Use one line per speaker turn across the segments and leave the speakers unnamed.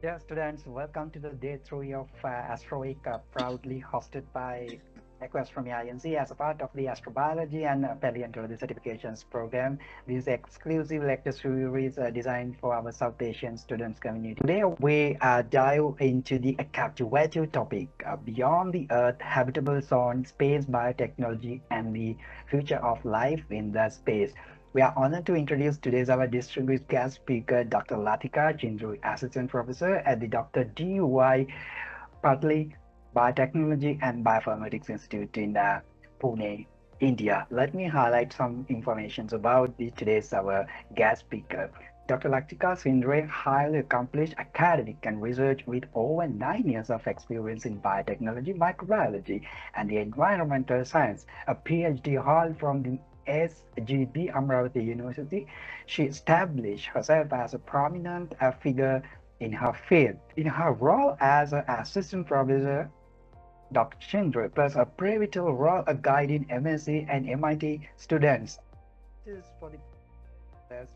Dear students, welcome to the day 3 of Astroweek, proudly hosted by Request from INC as a part of the Astrobiology and Paleontology Certifications program. This exclusive lecture series designed for our South Asian students community. Today, we dive into the captivating topic beyond the Earth, habitable zone, space biotechnology, and the future of life in the space. We are honored to introduce today's our distinguished guest speaker, Dr. Latika Chindru, Assistant Professor at the Dr. D.Y. Patley Biotechnology and Bioinformatics Institute in Pune, India. Let me highlight some information about today's our guest speaker. Dr. Latika Sindre, highly accomplished academic and research with over 9 years of experience in biotechnology, microbiology, and the environmental science, a PhD held from the SGB Amravati University. She established herself as a prominent figure in her field. In her role as an assistant professor, Dr. Chandra plays a pivotal role of guiding MSc and MIT students. This is for the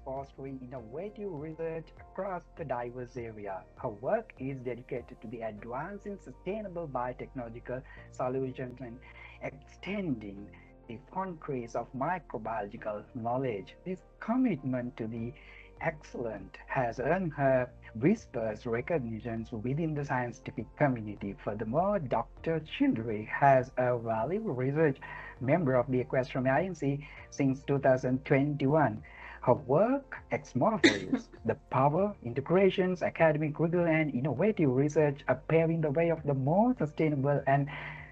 fostering innovative research across the diverse area. Her work is dedicated to the advancing sustainable biotechnological solutions and extending the frontiers of microbiological knowledge. This commitment to the excellent has earned her whispers recognitions within the scientific community. Furthermore, Dr. Chindri has a valuable research member of the Equestrian INC since 2021. Her work exemplifies the power, integrations, academic rigor, and innovative research are paving the way of the more sustainable and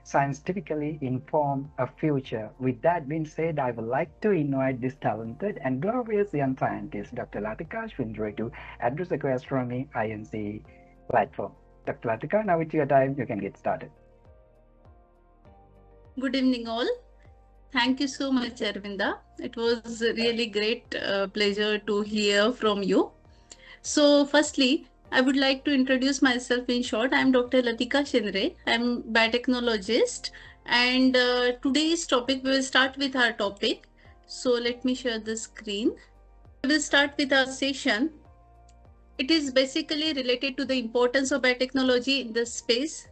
scientifically informed a future. With that being said, I would like to invite this talented and glorious young scientist, Dr. Latika Shvindre, to address the Astronomy INC platform. Dr. Latika, now it's your time. You can get started.
Good evening, all. Thank you so much, Arvinda. It was a really great pleasure to hear from you. So, firstly, I would like to introduce myself in short. I'm Dr. Latika Shindre. I'm biotechnologist, and today's topic we will start with our topic. So, let me share the screen. We will start with our session. It is basically related to the importance of biotechnology in the space.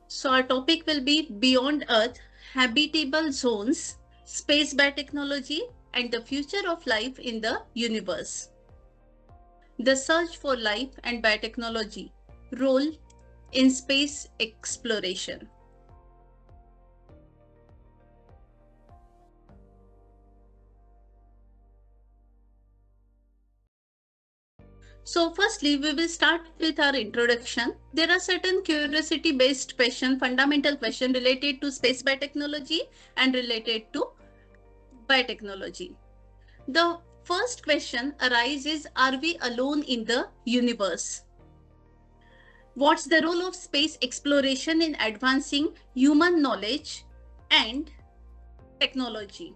So, our topic will be Beyond Earth, Habitable Zones, Space Biotechnology, and the Future of Life in the Universe. The search for life and biotechnology, role in space exploration. So firstly, we will start with our introduction. There are certain curiosity-based questions, fundamental questions related to space biotechnology and related to biotechnology. The first question arises, are we alone in the universe? What's the role of space exploration in advancing human knowledge and technology?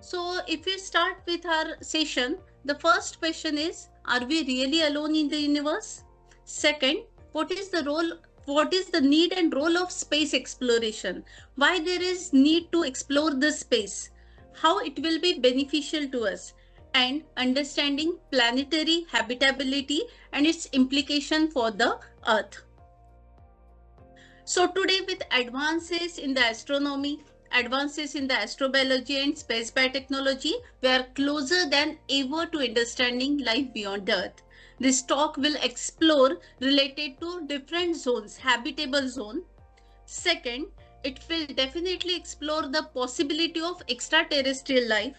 So if we start with our session, the first question is, are we really alone in the universe? Second, what is the need and role of space exploration? Why there is need to explore the space? How it will be beneficial to us? And understanding planetary habitability and its implication for the Earth. So today, with advances in the astronomy, advances in the astrobiology and space biotechnology, we are closer than ever to understanding life beyond the Earth. This talk will explore related to different zones, habitable zone. Second, it will definitely explore the possibility of extraterrestrial life.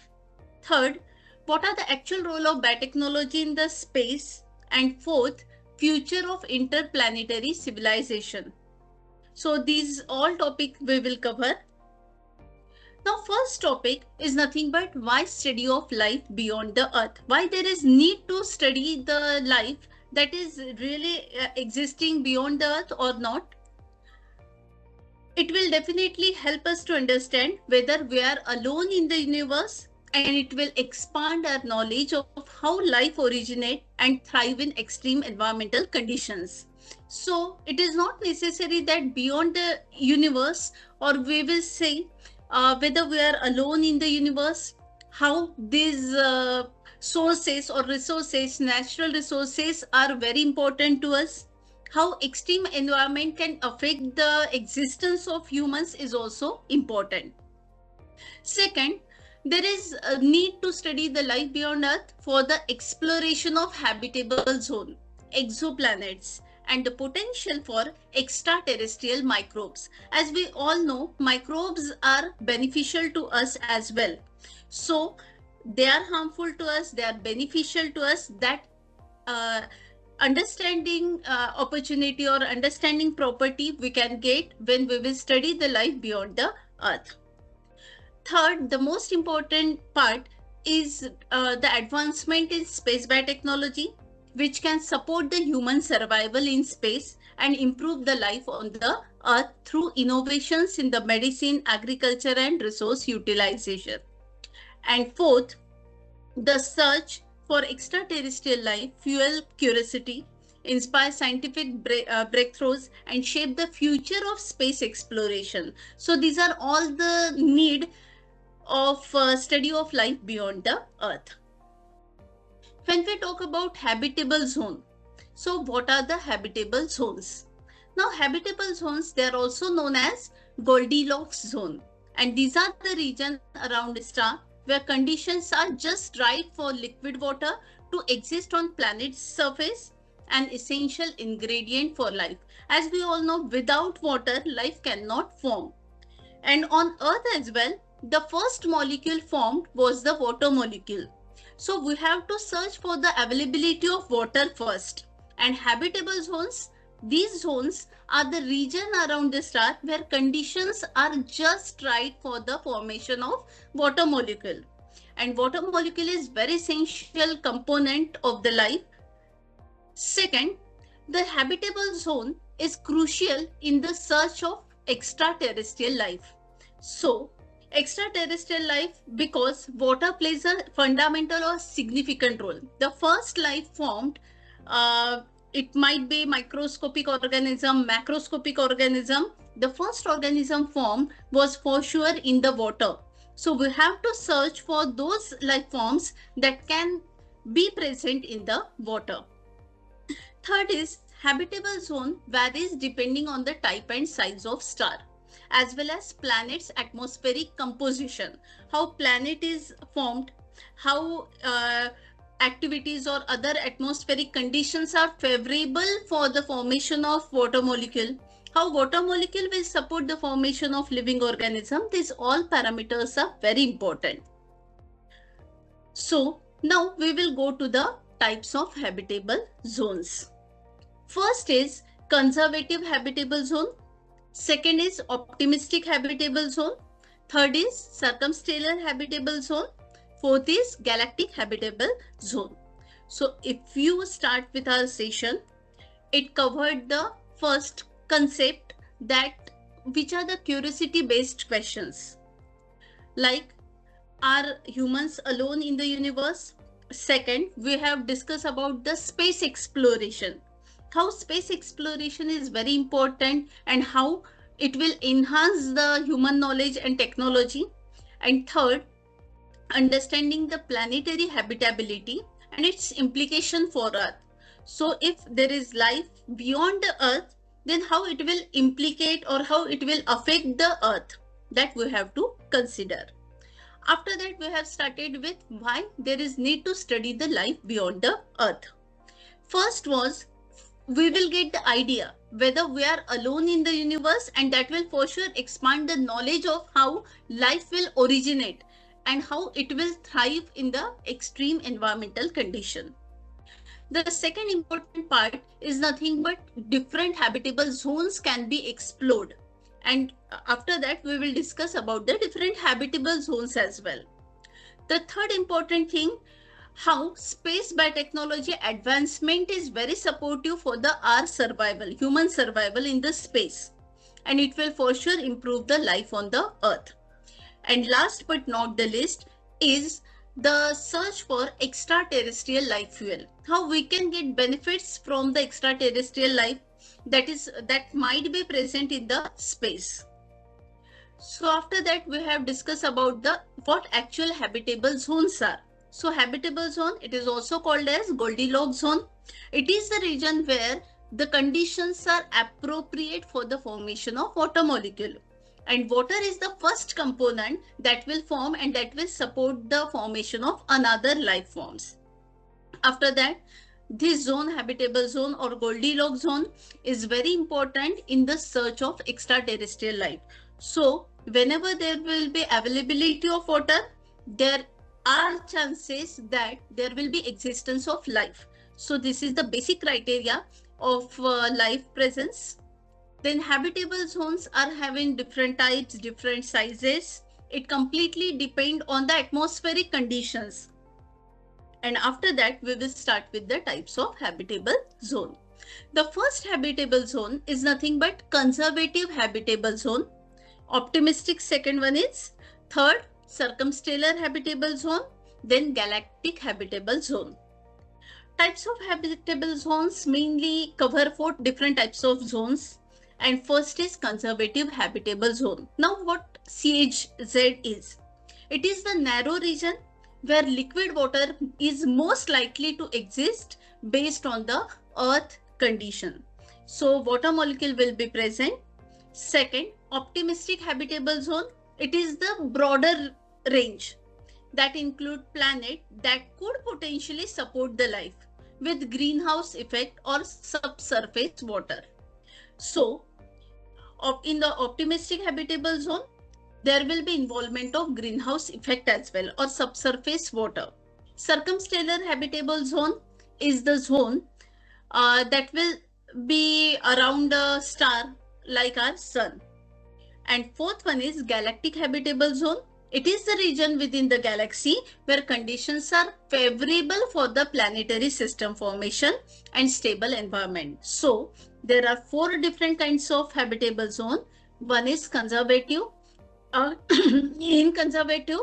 Third, what are the actual role of biotechnology in the space? And fourth, future of interplanetary civilization. So these all topics we will cover. Now, first topic is nothing but why study of life beyond the Earth. Why there is need to study the life that is really existing beyond the Earth or not. It will definitely help us to understand whether we are alone in the universe, and it will expand our knowledge of how life originates and thrive in extreme environmental conditions. So it is not necessary that beyond the universe, or we will say whether we are alone in the universe, how these sources or resources, natural resources are very important to us. How extreme environment can affect the existence of humans is also important. Second, there is a need to study the life beyond Earth for the exploration of habitable zone, exoplanets, and the potential for extraterrestrial microbes. As we all know, microbes are beneficial to us as well. So they are harmful to us, they are beneficial to us. That understanding opportunity or understanding property we can get when we will study the life beyond the Earth. Third, the most important part is the advancement in space biotechnology, which can support the human survival in space and improve the life on the Earth through innovations in the medicine, agriculture, and resource utilization. And fourth, the search for extraterrestrial life fuel curiosity, inspire scientific breakthroughs, and shape the future of space exploration. So these are all the need of study of life beyond the Earth. When we talk about habitable zone, so what are the habitable zones? Now, habitable zones, they are also known as Goldilocks zone, and these are the region around a star where conditions are just right for liquid water to exist on planet's surface, an essential ingredient for life. As we all know, without water, life cannot form. And on Earth as well, the first molecule formed was the water molecule. So we have to search for the availability of water first. And habitable zones, these zones are the region around the star where conditions are just right for the formation of water molecule. And water molecule is very essential component of the life. Second, the habitable zone is crucial in the search of extraterrestrial life. So, extraterrestrial life, because water plays a fundamental or significant role. The first life formed, it might be microscopic organism, macroscopic organism. The first organism formed was for sure in the water. So we have to search for those life forms that can be present in the water. Third is habitable zone varies depending on the type and size of star, as well as planet's atmospheric composition, how planet is formed, how activities or other atmospheric conditions are favorable for the formation of water molecule, how water molecule will support the formation of living organism. These all parameters are very important. So now we will go to the types of habitable zones. First is conservative habitable zone. Second is optimistic habitable zone. Third is circumstellar habitable zone. Fourth is galactic habitable zone. So if you start with our session, it covered the first concept, that which are the curiosity based questions, like are humans alone in the universe? Second, we have discussed about the space exploration, how space exploration is very important and how it will enhance the human knowledge and technology. And third, understanding the planetary habitability and its implication for Earth. So if there is life beyond the Earth, then how it will implicate or how it will affect the Earth, that we have to consider. After that, we have started with why there is need to study the life beyond the Earth. First was, we will get the idea whether we are alone in the universe, and that will for sure expand the knowledge of how life will originate and how it will thrive in the extreme environmental condition. The second important part is nothing but different habitable zones can be explored. And after that, we will discuss about the different habitable zones as well. The third important thing, how space biotechnology advancement is very supportive for our survival, human survival in the space. And it will for sure improve the life on the Earth. And last but not the least is the search for extraterrestrial life fuel, how we can get benefits from the extraterrestrial life that might be present in the space. So after that, we have discussed about what actual habitable zones are. So habitable zone, it is also called as Goldilocks zone. It is the region where the conditions are appropriate for the formation of water molecule. And water is the first component that will form and that will support the formation of another life forms. After that, this zone, habitable zone or Goldilocks zone, is very important in the search of extraterrestrial life. So whenever there will be availability of water, there are chances that there will be existence of life. So this is the basic criteria of life presence. Then habitable zones are having different types, different sizes. It completely depends on the atmospheric conditions. And after that, we will start with the types of habitable zone. The first habitable zone is nothing but conservative habitable zone. Optimistic second one is. Third, circumstellar habitable zone. Then galactic habitable zone. Types of habitable zones mainly cover 4 different types of zones. And first is conservative habitable zone. Now what CHZ is? It is the narrow region where liquid water is most likely to exist based on the earth condition. So water molecule will be present. Second, optimistic habitable zone. It is the broader range that include planet that could potentially support the life with greenhouse effect or subsurface water. So in the optimistic habitable zone, there will be involvement of greenhouse effect as well or subsurface water. Circumstellar habitable zone is the zone that will be around a star like our sun. And fourth one is galactic habitable zone. It is the region within the galaxy where conditions are favorable for the planetary system formation and stable environment. So there are 4 different kinds of habitable zone. One is conservative. In conservative,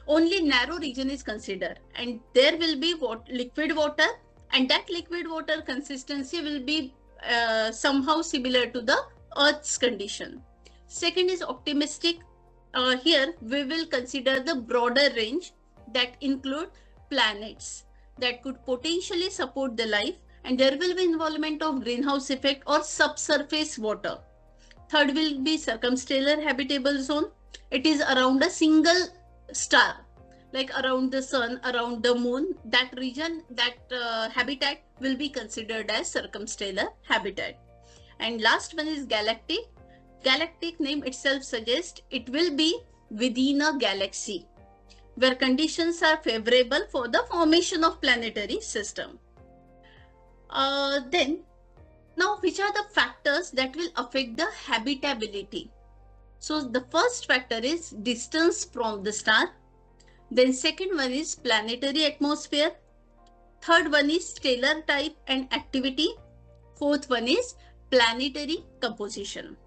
only narrow region is considered and there will be liquid water, and that liquid water consistency will be somehow similar to the Earth's condition. Second is optimistic. Here we will consider the broader range that include planets that could potentially support the life, and there will be involvement of greenhouse effect or subsurface water. Third will be circumstellar habitable zone. It is around a single star, like around the sun, around the moon. That region, that habitat will be considered as circumstellar habitat. And last one is galactic. Galactic name itself suggests it will be within a galaxy where conditions are favorable for the formation of planetary system. Now, which are the factors that will affect the habitability? So the first factor is distance from the star. Then second one is planetary atmosphere. Third one is stellar type and activity. Fourth one is planetary composition.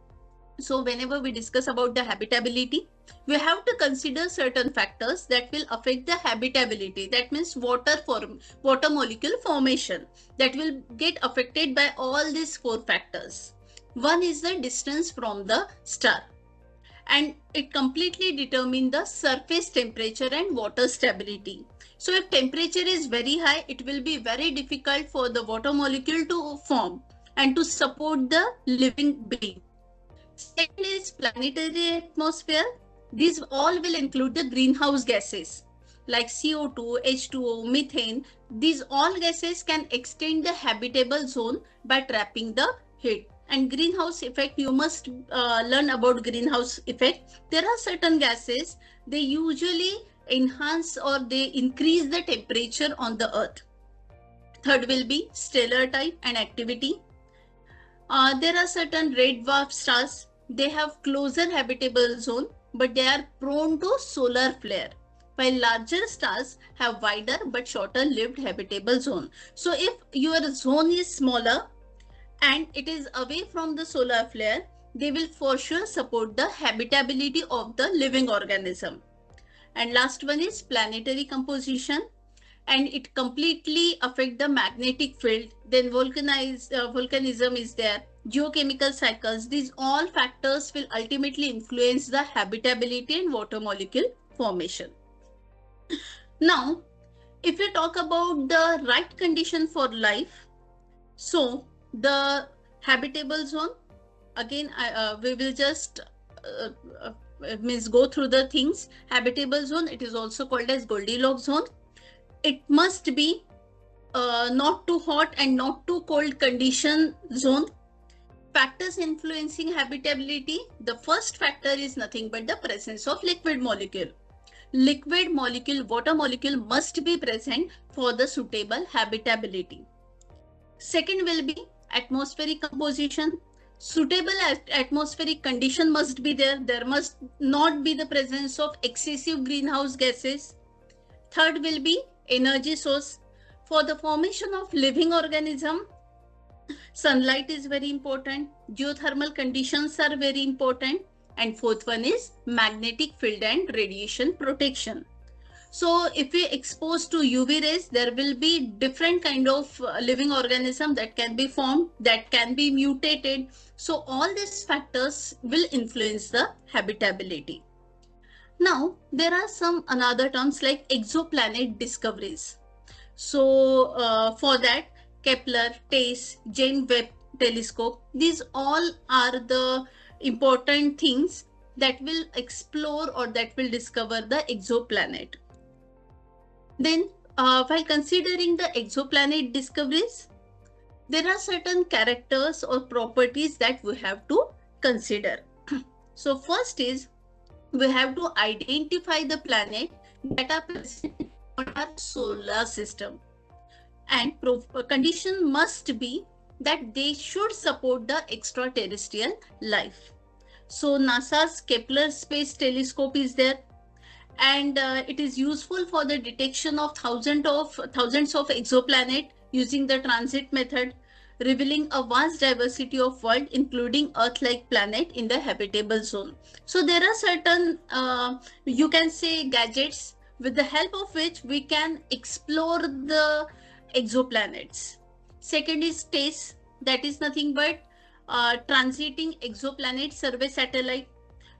So whenever we discuss about the habitability, we have to consider certain factors that will affect the habitability. That means water molecule formation that will get affected by all these 4 factors. One is the distance from the star, and it completely determines the surface temperature and water stability. So if temperature is very high, it will be very difficult for the water molecule to form and to support the living being. Second is planetary atmosphere. These all will include the greenhouse gases like CO2, H2O, methane. These all gases can extend the habitable zone by trapping the heat. And greenhouse effect, you must learn about greenhouse effect. There are certain gases, they usually enhance or they increase the temperature on the earth. Third will be stellar type and activity. There are certain red dwarf stars. They have closer habitable zone, but they are prone to solar flare, while larger stars have wider but shorter lived habitable zone. So if your zone is smaller and it is away from the solar flare, they will for sure support the habitability of the living organism. And last one is planetary composition, and it completely affect the magnetic field. Then volcanism is there, geochemical cycles. These all factors will ultimately influence the habitability and water molecule formation. Now, if we talk about the right condition for life, so the habitable zone, again, we will just means go through the things. Habitable zone, it is also called as Goldilocks zone. It must be not too hot and not too cold condition zone. Factors influencing habitability, the first factor is nothing but the presence of liquid molecule. Liquid molecule, water molecule must be present for the suitable habitability. Second will be atmospheric composition. Suitable atmospheric condition must be there. There must not be the presence of excessive greenhouse gases. Third will be energy source. For the formation of living organism, sunlight is very important. Geothermal conditions are very important. And fourth one is magnetic field and radiation protection. So if we expose to UV rays, there will be different kind of living organism that can be formed, that can be mutated. So all these factors will influence the habitability. Now, there are some another terms like exoplanet discoveries. So for that, Kepler, TACE, James Webb Telescope, these all are the important things that will explore or that will discover the exoplanet. Then, while considering the exoplanet discoveries, there are certain characters or properties that we have to consider. So first is, we have to identify the planet that are present in our solar system. And condition must be that they should support the extraterrestrial life. So NASA's Kepler Space Telescope is there, and it is useful for the detection of thousands of exoplanets using the transit method, revealing a vast diversity of world, including Earth-like planet in the habitable zone. So there are certain, you can say, gadgets with the help of which we can explore the exoplanets. Second is TACE, that is nothing but transiting exoplanet survey satellite.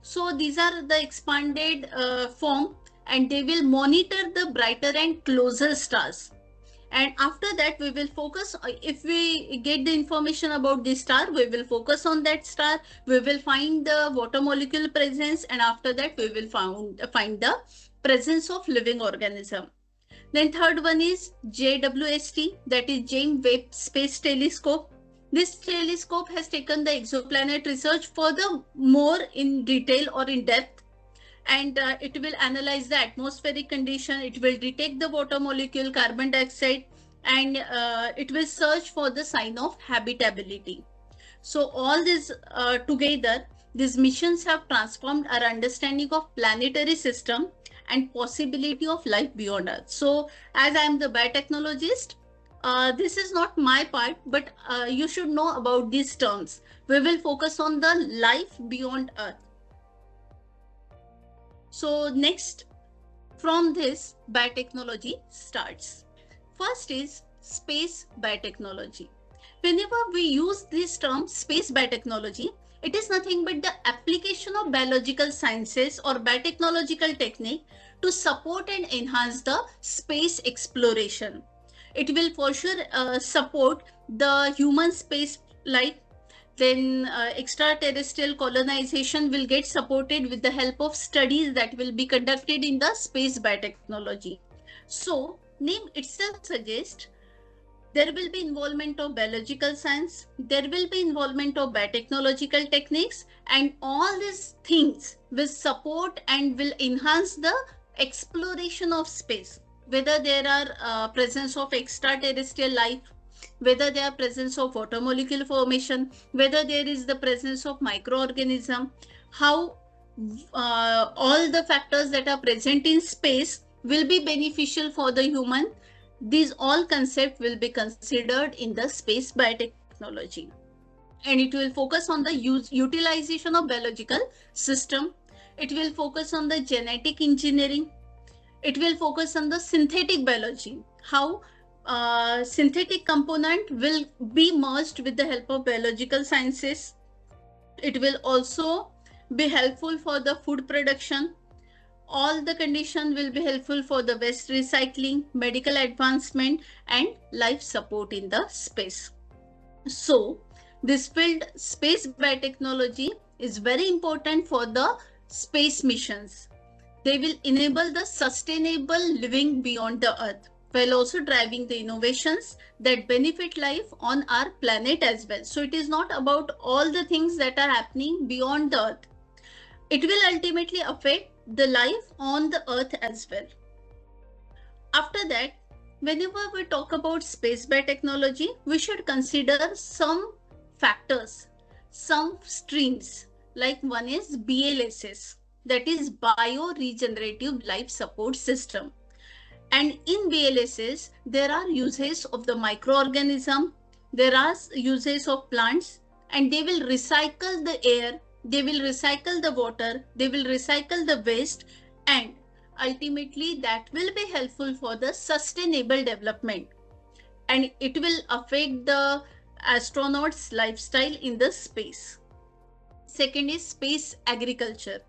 So these are the expanded form, and they will monitor the brighter and closer stars. And after that, we will focus, if we get the information about the star, we will focus on that star. We will find the water molecule presence, and after that, we will find the presence of living organism. Then third one is JWST, that is James Webb Space Telescope. This telescope has taken the exoplanet research further more in detail or in depth, and it will analyze the atmospheric condition, it will detect the water molecule, carbon dioxide, and it will search for the sign of habitability. So all this together, these missions have transformed our understanding of planetary system and possibility of life beyond Earth. So as I am the biotechnologist, this is not my part, but you should know about these terms. We will focus on the life beyond Earth. So next, from this, biotechnology starts. First is space biotechnology. Whenever we use this term space biotechnology, it is nothing but the application of biological sciences or biotechnological technique to support and enhance the space exploration. It will for sure support the human space life. Then extraterrestrial colonization will get supported with the help of studies that will be conducted in the space biotechnology. So name itself suggests there will be involvement of biological science, there will be involvement of biotechnological techniques, and all these things will support and will enhance the exploration of space, whether there are presence of extraterrestrial life, whether there are presence of water molecule formation, whether there is the presence of microorganism, how all the factors that are present in space will be beneficial for the human. These all concepts will be considered in the space biotechnology, and it will focus on the utilization of biological system. It will focus on the genetic engineering. It will focus on the synthetic biology, how synthetic component will be merged with the help of biological sciences. It will also be helpful for the food production. All the conditions will be helpful for the waste recycling, medical advancement, and life support in the space. So, this field, space biotechnology, is very important for the space missions. They will enable the sustainable living beyond the Earth, while also driving the innovations that benefit life on our planet as well. So, it is not about all the things that are happening beyond the Earth. It will ultimately affect the life on the Earth as well. After that, whenever we talk about space biotechnology, we should consider some factors, some streams. Like one is BLSS, that is Bioregenerative Life Support System. And in BLSS, there are uses of the microorganism, there are uses of plants, and they will recycle the air, they will recycle the water, they will recycle the waste, and ultimately that will be helpful for the sustainable development, and it will affect the astronauts' lifestyle in the space. Second is space agriculture.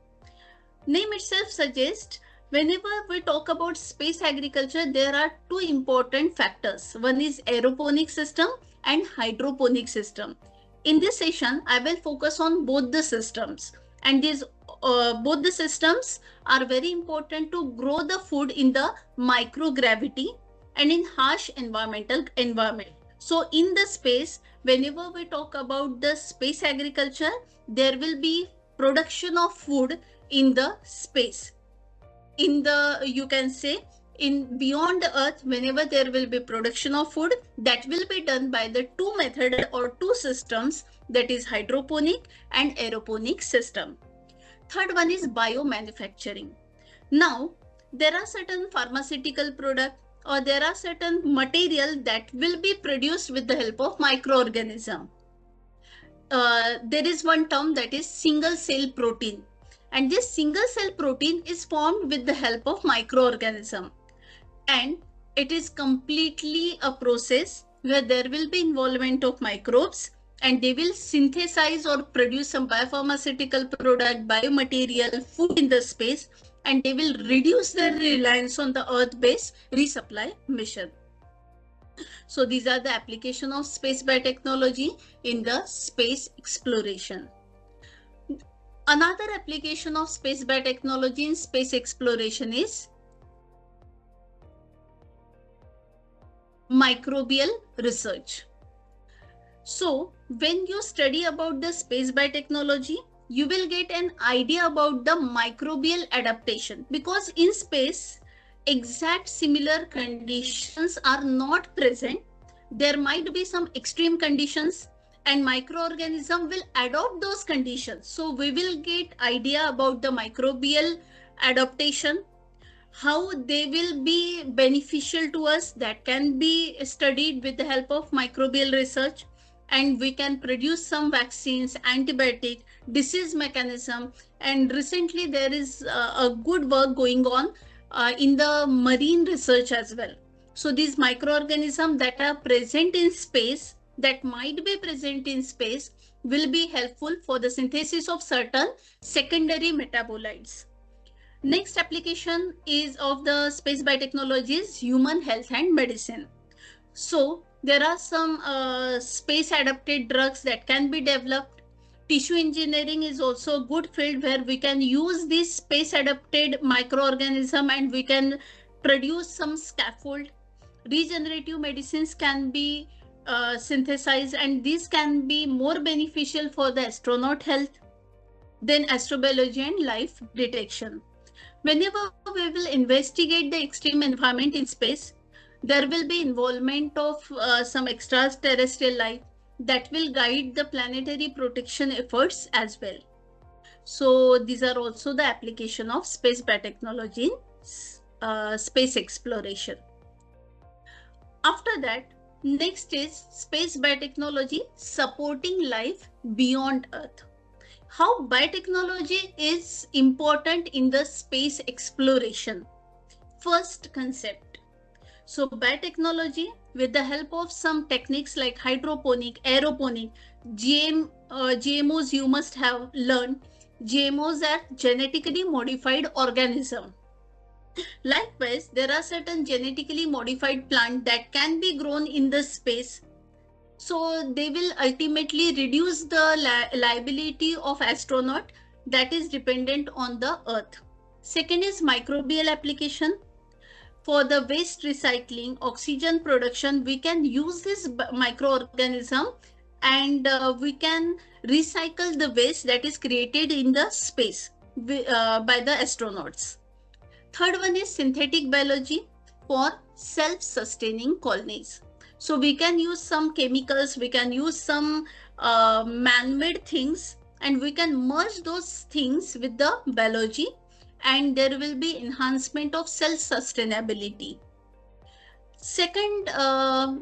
Name itself suggests, whenever we talk about space agriculture, there are two important factors. One is aeroponic system and hydroponic system. In this session, I will focus on both the systems, and these both the systems are very important to grow the food in the microgravity and in harsh environment. So in the space, whenever we talk about the space agriculture, there will be production of food in the space. In the, you can say, in beyond the Earth, whenever there will be production of food, that will be done by the two methods or two systems, that is hydroponic and aeroponic system. Third one is biomanufacturing. Now, there are certain pharmaceutical products or there are certain material that will be produced with the help of microorganism. There is one term, that is single cell protein, and this single cell protein is formed with the help of microorganism, and it is completely a process where there will be involvement of microbes, and they will synthesize or produce some biopharmaceutical product, biomaterial, food in the space, and they will reduce their reliance on the Earth-based resupply mission. So these are the application of space biotechnology in the space exploration. Another application of space biotechnology in space exploration is microbial research. So when you study about the space biotechnology, you will get an idea about the microbial adaptation, because in space, exact similar conditions are not present. There might be some extreme conditions, and microorganism will adopt those conditions. So we will get idea about the microbial adaptation, how they will be beneficial to us, that can be studied with the help of microbial research, and we can produce some vaccines, antibiotic, disease mechanism. And recently there is a good work going on in the marine research as well. So these microorganisms that are present in space, that might be present in space, will be helpful for the synthesis of certain secondary metabolites. Next application is of the space biotechnologies, human health and medicine. So there are some space adapted drugs that can be developed. Tissue engineering is also a good field where we can use this space adapted microorganism and we can produce some scaffold. Regenerative medicines can be synthesized, and these can be more beneficial for the astronaut health. Then astrobiology and life detection. Whenever we will investigate the extreme environment in space, there will be involvement of some extraterrestrial life that will guide the planetary protection efforts as well. So these are also the application of space biotechnology in space exploration. After that, next is space biotechnology supporting life beyond Earth. How biotechnology is important in the space exploration. First concept. So biotechnology, with the help of some techniques like hydroponic, aeroponic, GMOs you must have learned, GMOs are genetically modified organism. Likewise, there are certain genetically modified plants that can be grown in the space. So they will ultimately reduce the liability of astronaut that is dependent on the Earth. Second is microbial application. For the waste recycling, oxygen production, we can use this microorganism and we can recycle the waste that is created in the space by the astronauts. Third one is synthetic biology for self-sustaining colonies. So we can use some chemicals, we can use some man-made things, and we can merge those things with the biology, and there will be enhancement of self-sustainability. Second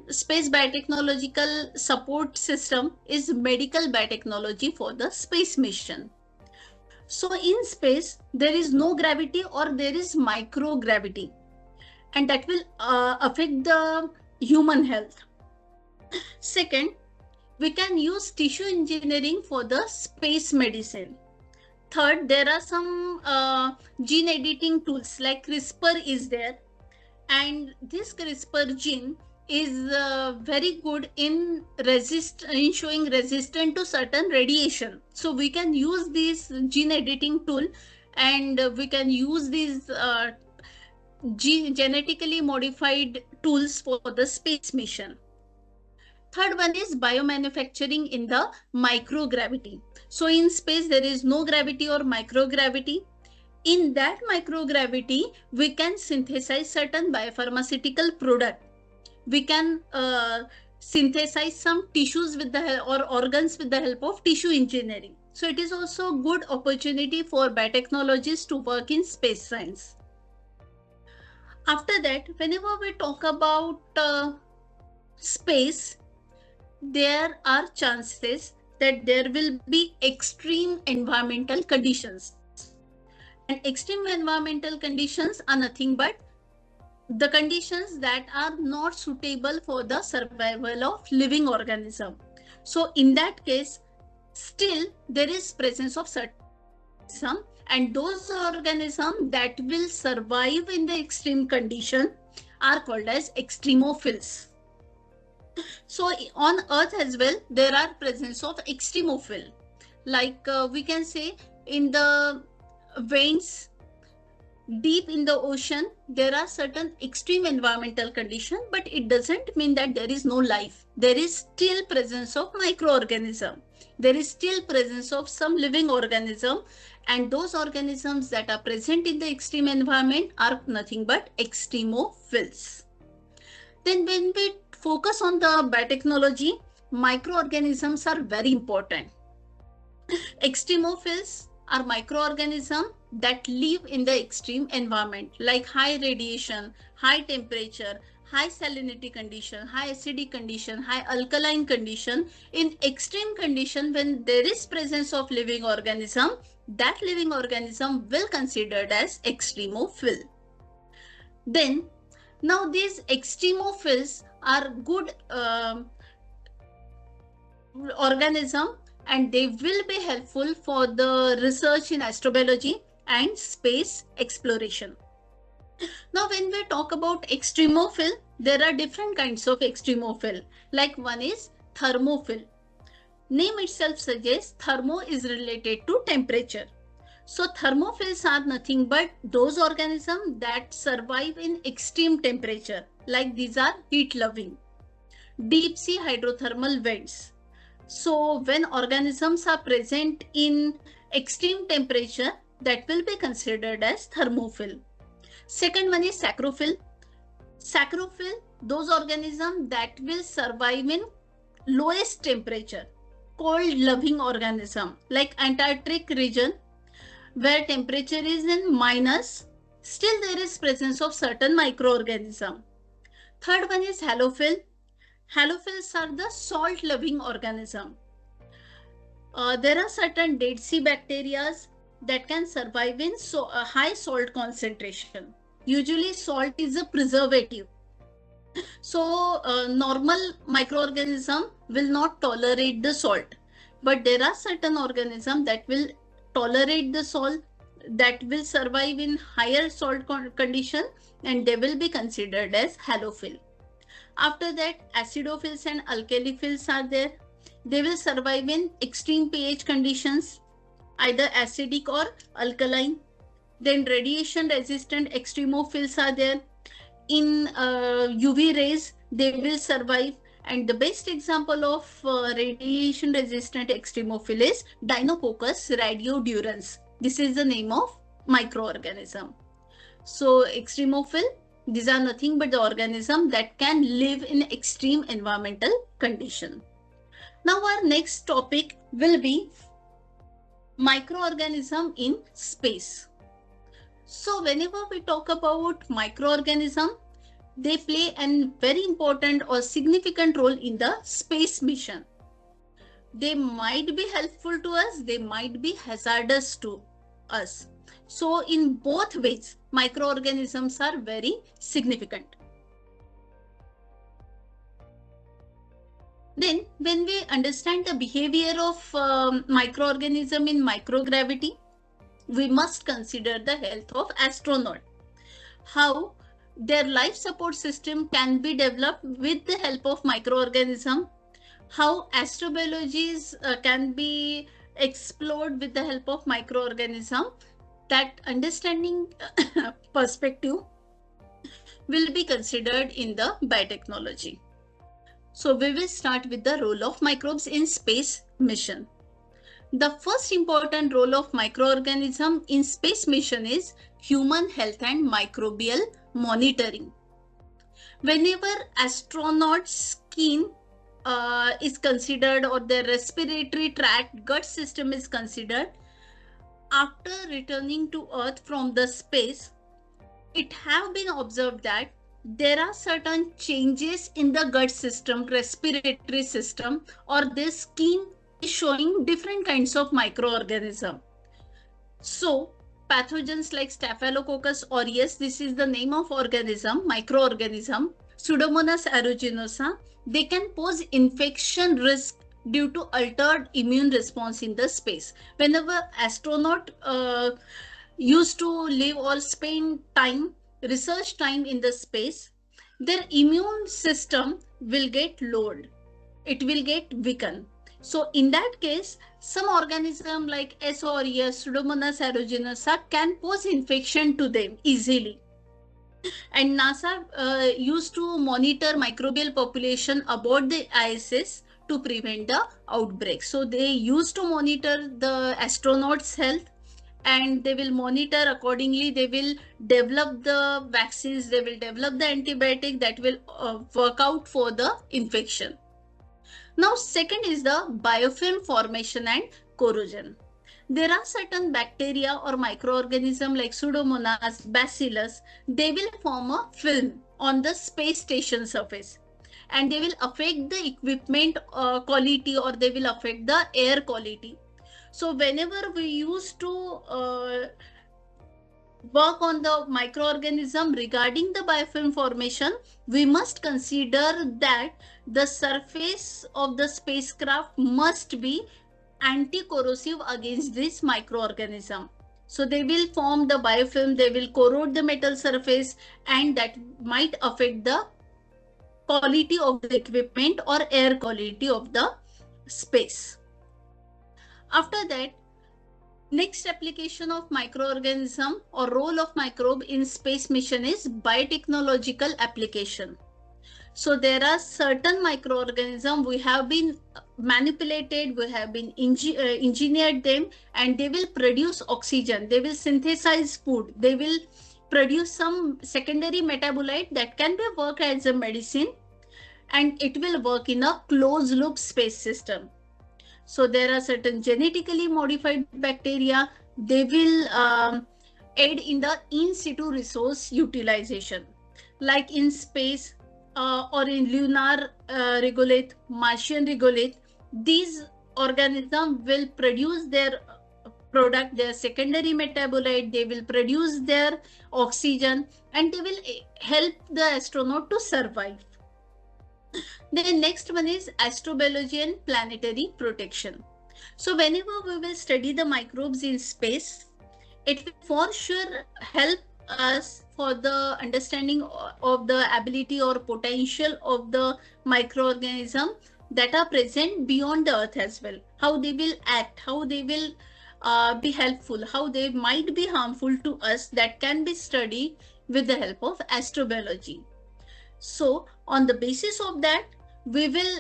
space biotechnological support system is medical biotechnology for the space mission. So in space, there is no gravity or there is microgravity, and that will affect the human health. Second, we can use tissue engineering for the space medicine. Third, there are some gene editing tools like CRISPR is there, and this CRISPR gene is very good in showing resistant to certain radiation. So we can use this gene editing tool, and we can use these genetically modified tools for the space mission. Third one is biomanufacturing in the microgravity. So in space, there is no gravity or microgravity. In that microgravity, we can synthesize certain biopharmaceutical product. We can synthesize some tissues with the help or organs with the help of tissue engineering. So it is also a good opportunity for biotechnologists to work in space science. After that, whenever we talk about space, there are chances that there will be extreme environmental conditions. And extreme environmental conditions are nothing but the conditions that are not suitable for the survival of living organism. So in that case, still there is presence of certain organism, and those organisms that will survive in the extreme condition are called as extremophils. So on Earth as well, there are presence of extremophil. Like we can say in the veins deep in the ocean, there are certain extreme environmental conditions, but it doesn't mean that there is no life. There is still presence of microorganism. There is still presence of some living organism, and those organisms that are present in the extreme environment are nothing but extremophils. Then when we focus on the biotechnology, microorganisms are very important. Extremophils are microorganisms that live in the extreme environment, like high radiation, high temperature, high salinity condition, high acidic condition, high alkaline condition. In extreme condition, when there is presence of living organism, that living organism will considered as extremophil. Then, now these extremophils are good organism, and they will be helpful for the research in astrobiology and space exploration. Now, when we talk about extremophil, there are different kinds of extremophil. Like one is thermophil. Name itself suggests thermo is related to temperature. So thermophils are nothing but those organisms that survive in extreme temperature. Like these are heat loving. Deep sea hydrothermal vents. So when organisms are present in extreme temperature, that will be considered as thermophil. Second one is sacrophil. Sacrophil, those organisms that will survive in lowest temperature, cold loving organism, like Antarctic region, where temperature is in minus, still there is presence of certain microorganism. Third one is halophil. Halophils are the salt loving organism. There are certain Dead Sea bacteria that can survive in high salt concentration. Usually salt is a preservative. So normal microorganism will not tolerate the salt, but there are certain organisms that will tolerate the salt, that will survive in higher salt condition, and they will be considered as halophil. After that, acidophils and alkaliophils are there. They will survive in extreme pH conditions, either acidic or alkaline. Then radiation resistant extremophils are there. In UV rays, they will survive. And the best example of radiation resistant extremophil is Deinococcus radiodurans. This is the name of microorganism. So extremophil, these are nothing but the organism that can live in extreme environmental condition. Now our next topic will be microorganism in space. So whenever we talk about microorganism, they play a very important or significant role in the space mission. They might be helpful to us, they might be hazardous to us. So in both ways, microorganisms are very significant. Then when we understand the behavior of microorganism in microgravity, we must consider the health of astronaut. How their life support system can be developed with the help of microorganism. How astrobiology can be explored with the help of microorganism. That understanding perspective will be considered in the biotechnology. So we will start with the role of microbes in space mission. The first important role of microorganism in space mission is human health and microbial monitoring. Whenever astronauts' skin is considered, or their respiratory tract, gut system is considered, after returning to Earth from the space, it have been observed that there are certain changes in the gut system, respiratory system, or the skin is showing different kinds of microorganism. So pathogens like Staphylococcus aureus, this is the name of organism, microorganism, Pseudomonas aeruginosa, they can pose infection risk due to altered immune response in the space. Whenever astronaut used to live or spend time, research time in the space, their immune system will get lowered. It will get weakened. So in that case, some organism like S. aureus, Pseudomonas aeruginosa can pose infection to them easily. And NASA used to monitor microbial population aboard the ISS to prevent the outbreak. So they used to monitor the astronauts' health, and they will monitor accordingly. They will develop the vaccines, they will develop the antibiotic that will work out for the infection. Now second is the biofilm formation and corrosion. There are certain bacteria or microorganisms like Pseudomonas, Bacillus, they will form a film on the space station surface, and they will affect the equipment quality, or they will affect the air quality. So whenever we used to work on the microorganism regarding the biofilm formation, we must consider that the surface of the spacecraft must be anti-corrosive against this microorganism. So they will form the biofilm, they will corrode the metal surface, and that might affect the quality of the equipment or air quality of the space. After that, next application of microorganism or role of microbe in space mission is biotechnological application. So there are certain microorganisms we have been manipulated, we have been engineered them, and they will produce oxygen, they will synthesize food, they will produce some secondary metabolite that can be worked as a medicine, and it will work in a closed loop space system. So there are certain genetically modified bacteria, they will aid in the in situ resource utilization, like in space or in lunar regolith, Martian regolith. These organisms will produce their product, their secondary metabolite, they will produce their oxygen, and they will help the astronaut to survive. The next one is astrobiology and planetary protection. So whenever we will study the microbes in space, it will for sure help us for the understanding of the ability or potential of the microorganism that are present beyond the earth as well, how they will act, how they will be helpful, how they might be harmful to us, that can be studied with the help of astrobiology. So on the basis of that, we will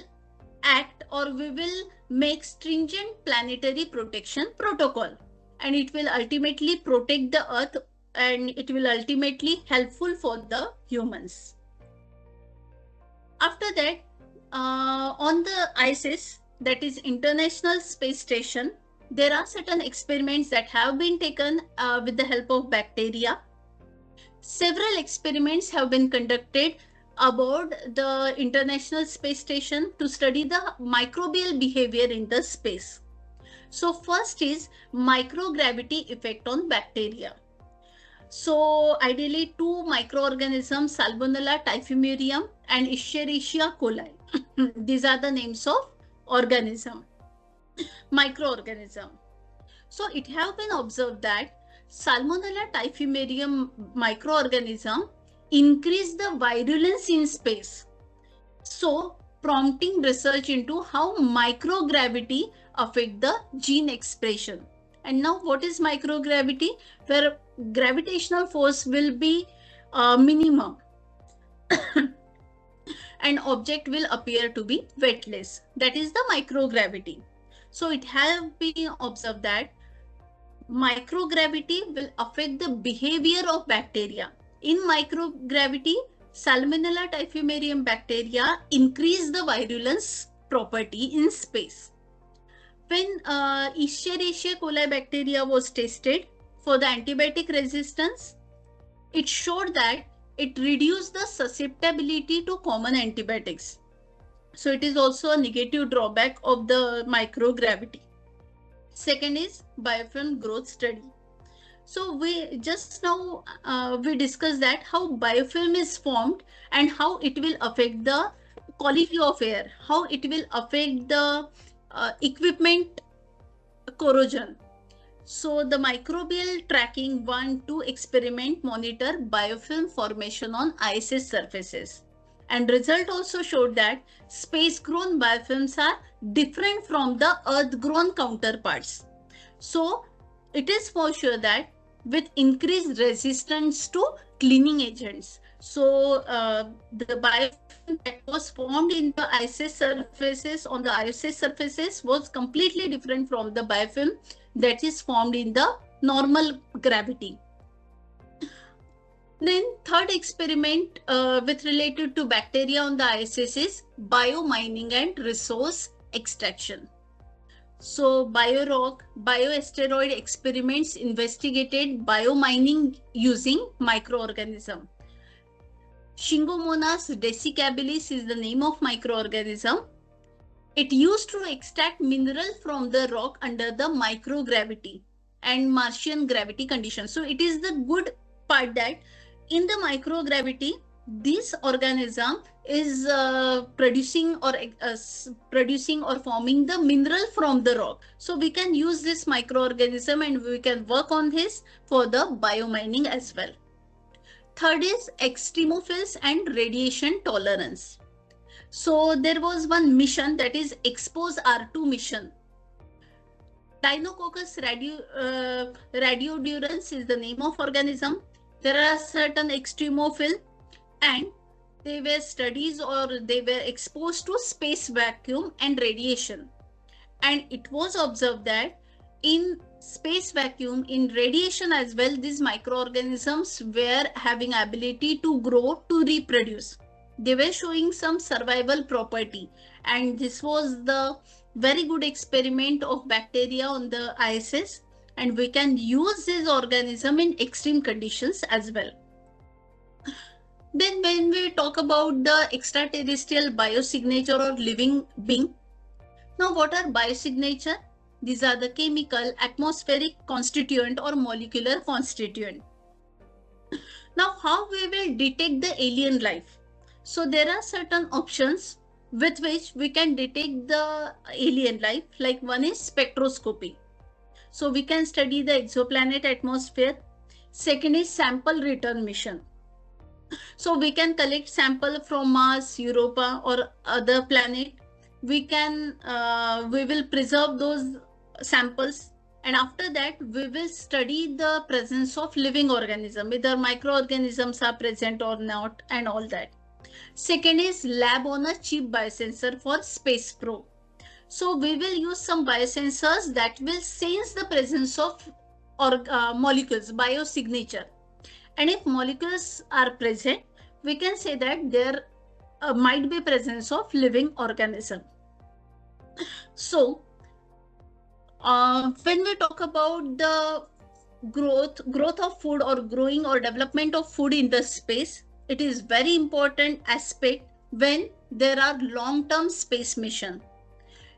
act or we will make stringent planetary protection protocol, and it will ultimately protect the earth, and it will ultimately helpful for the humans. After that, on the ISS, that is International Space Station, there are certain experiments that have been taken with the help of bacteria. Several experiments have been conducted aboard the International Space Station to study the microbial behavior in the space. So first is microgravity effect on bacteria. So ideally two microorganisms, Salmonella typhimurium and Escherichia coli. These are the names of organism, microorganism. So it have been observed that Salmonella typhimurium microorganism increase the virulence in space, so prompting research into how microgravity affect the gene expression. And now what is microgravity? Where gravitational force will be minimum and object will appear to be weightless. That is the microgravity. So it have been observed that microgravity will affect the behavior of bacteria. In microgravity, Salmonella typhimurium bacteria increase the virulence property in space. When Escherichia coli bacteria was tested for the antibiotic resistance, it showed that it reduced the susceptibility to common antibiotics. So it is also a negative drawback of the microgravity. Second is biofilm growth study. So we just now we discussed that how biofilm is formed and how it will affect the quality of air, how it will affect the equipment corrosion. So the microbial tracking 1-2 experiment monitor biofilm formation on ISS surfaces. And result also showed that space-grown biofilms are different from the Earth-grown counterparts. So it is for sure that with increased resistance to cleaning agents. So the biofilm that was formed in the ISS surfaces, on the ISS surfaces, was completely different from the biofilm that is formed in the normal gravity. Then third experiment with related to bacteria on the ISS is biomining and resource extraction. So BioRock, bioasteroid experiments investigated biomining using microorganism. Shingomonas dessicabilis is the name of microorganism. It used to extract mineral from the rock under the microgravity and Martian gravity conditions. So it is the good part that in the microgravity, this organism is producing or forming the mineral from the rock. So we can use this microorganism and we can work on this for the biomining as well. Third is extremophils and radiation tolerance. So there was one mission, that is Expose R2 mission. Deinococcus radiodurans is the name of organism. There are certain extremophil and they were studies or they were exposed to space vacuum and radiation. And it was observed that in space vacuum, in radiation as well, these microorganisms were having ability to grow, to reproduce. They were showing some survival property, and this was the very good experiment of bacteria on the ISS, and we can use this organism in extreme conditions as well. Then when we talk about the extraterrestrial biosignature or living being, now what are biosignature? These are the chemical, atmospheric constituent or molecular constituent. Now how we will detect the alien life? So there are certain options with which we can detect the alien life. Like one is spectroscopy. So we can study the exoplanet atmosphere. Second is sample return mission. So we can collect sample from Mars, Europa, or other planet. We will preserve those samples, and after that we will study the presence of living organism, whether microorganisms are present or not, and all that. Second is lab on a cheap biosensor for space probe. So we will use some biosensors that will sense the presence of molecules, biosignature. And if molecules are present, we can say that there might be presence of living organism. So when we talk about the growth of food, or growing or development of food in the space, it is very important aspect when there are long-term space mission.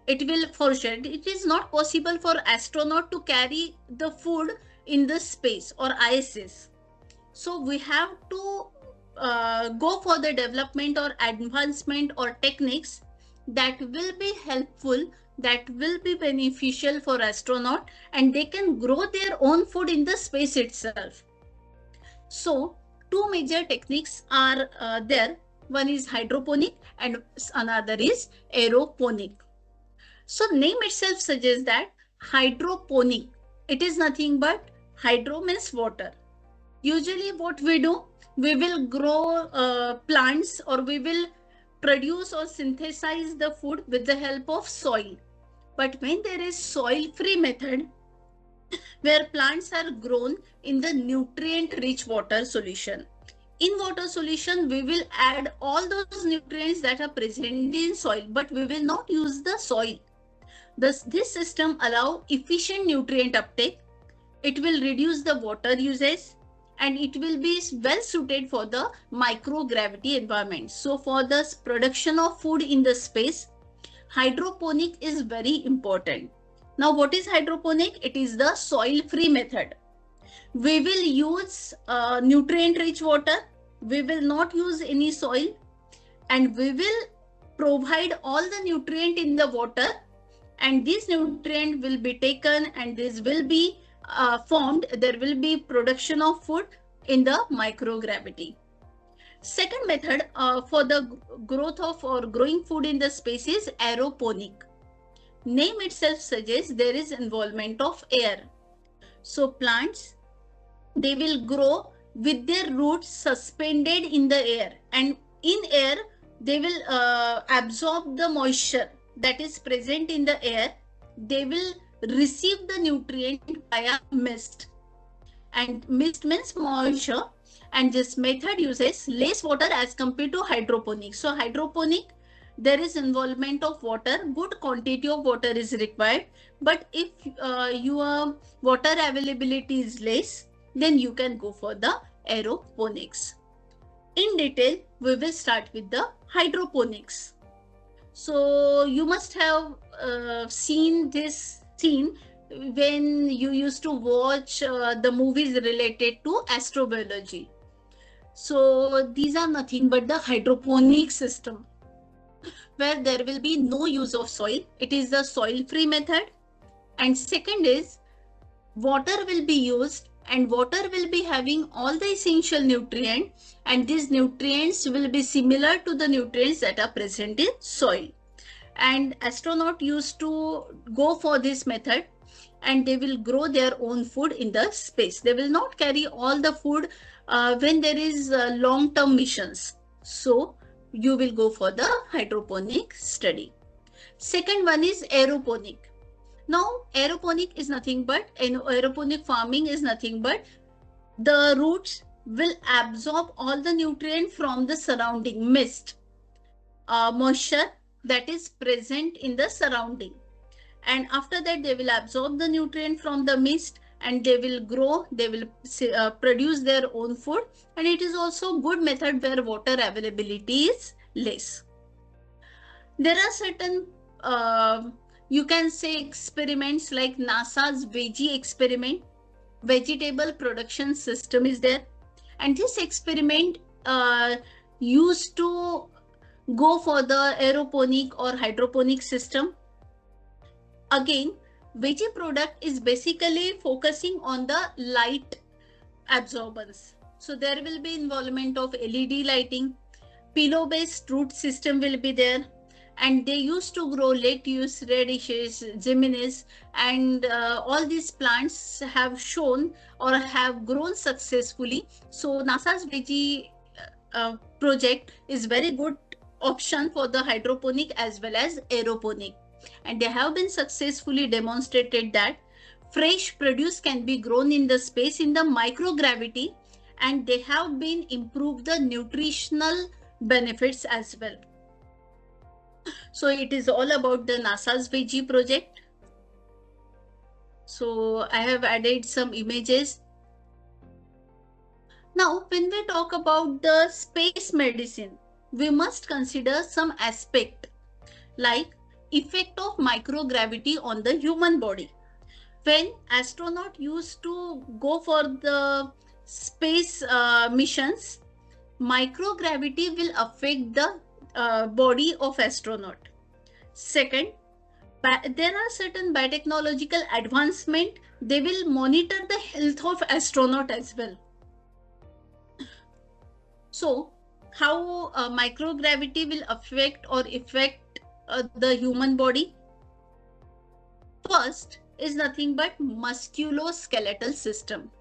It will, for sure, it is not possible for astronaut to carry the food in the space or ISS. So we have to go for the development or advancement or techniques that will be helpful, that will be beneficial for astronaut, and they can grow their own food in the space itself. So two major techniques are there. One is hydroponic and another is aeroponic. So name itself suggests that hydroponic, it is nothing but hydro means water. Usually what we do, we will grow plants, or we will produce or synthesize the food with the help of soil. But when there is soil-free method, where plants are grown in the nutrient-rich water solution. In water solution, we will add all those nutrients that are present in soil, but we will not use the soil. This system allows efficient nutrient uptake. It will reduce the water usage, and it will be well suited for the microgravity environment. So for the production of food in the space, hydroponic is very important. Now what is hydroponic? It is the soil-free method. We will use nutrient-rich water. We will not use any soil, and we will provide all the nutrient in the water, and this nutrient will be taken, and this will be formed. There will be production of food in the microgravity. Second method for the growth of or growing food in the space is aeroponic. Name itself suggests there is involvement of air. So plants, they will grow with their roots suspended in the air, and in air they will absorb the moisture that is present in the air. They will receive the nutrient via mist, and mist means moisture, and this method uses less water as compared to hydroponic. So hydroponic, there is involvement of water, good quantity of water is required, but if your water availability is less, then you can go for the aeroponics. In detail, we will start with the hydroponics. So you must have seen this scene when you used to watch the movies related to astrobiology. So these are nothing but the hydroponic system, where there will be no use of soil. It is the soil-free method. And second is, water will be used, and water will be having all the essential nutrients, and these nutrients will be similar to the nutrients that are present in soil. And astronaut used to go for this method, and they will grow their own food in the space. They will not carry all the food when there is long-term missions. So you will go for the hydroponic study. Second one is aeroponic. Now aeroponic is nothing but, aeroponic farming is nothing but the roots will absorb all the nutrient from the surrounding mist, moisture that is present in the surrounding, and after that they will absorb the nutrient from the mist, and they will grow, they will produce their own food, and it is also good method where water availability is less. There are certain you can say experiments like NASA's veggie experiment, vegetable production system is there, and this experiment used to go for the aeroponic or hydroponic system. Again, veggie product is basically focusing on the light absorbance. So there will be involvement of LED lighting, pillow-based root system will be there, and they used to grow lettuce, radishes, zucchinis, and all these plants have shown or have grown successfully. So NASA's veggie project is very good option for the hydroponic as well as aeroponic, and they have been successfully demonstrated that fresh produce can be grown in the space in the microgravity, and they have been improved the nutritional benefits as well. So it is all about the NASA's veggie project. So I have added some images. Now, when we talk about the space medicine, we must consider some aspect like effect of microgravity on the human body. When astronaut used to go for the space missions, microgravity will affect the body of astronaut. Second, there are certain biotechnological advancement. They will monitor the health of astronaut as well. So, how microgravity will affect the human body? First is nothing but musculoskeletal system.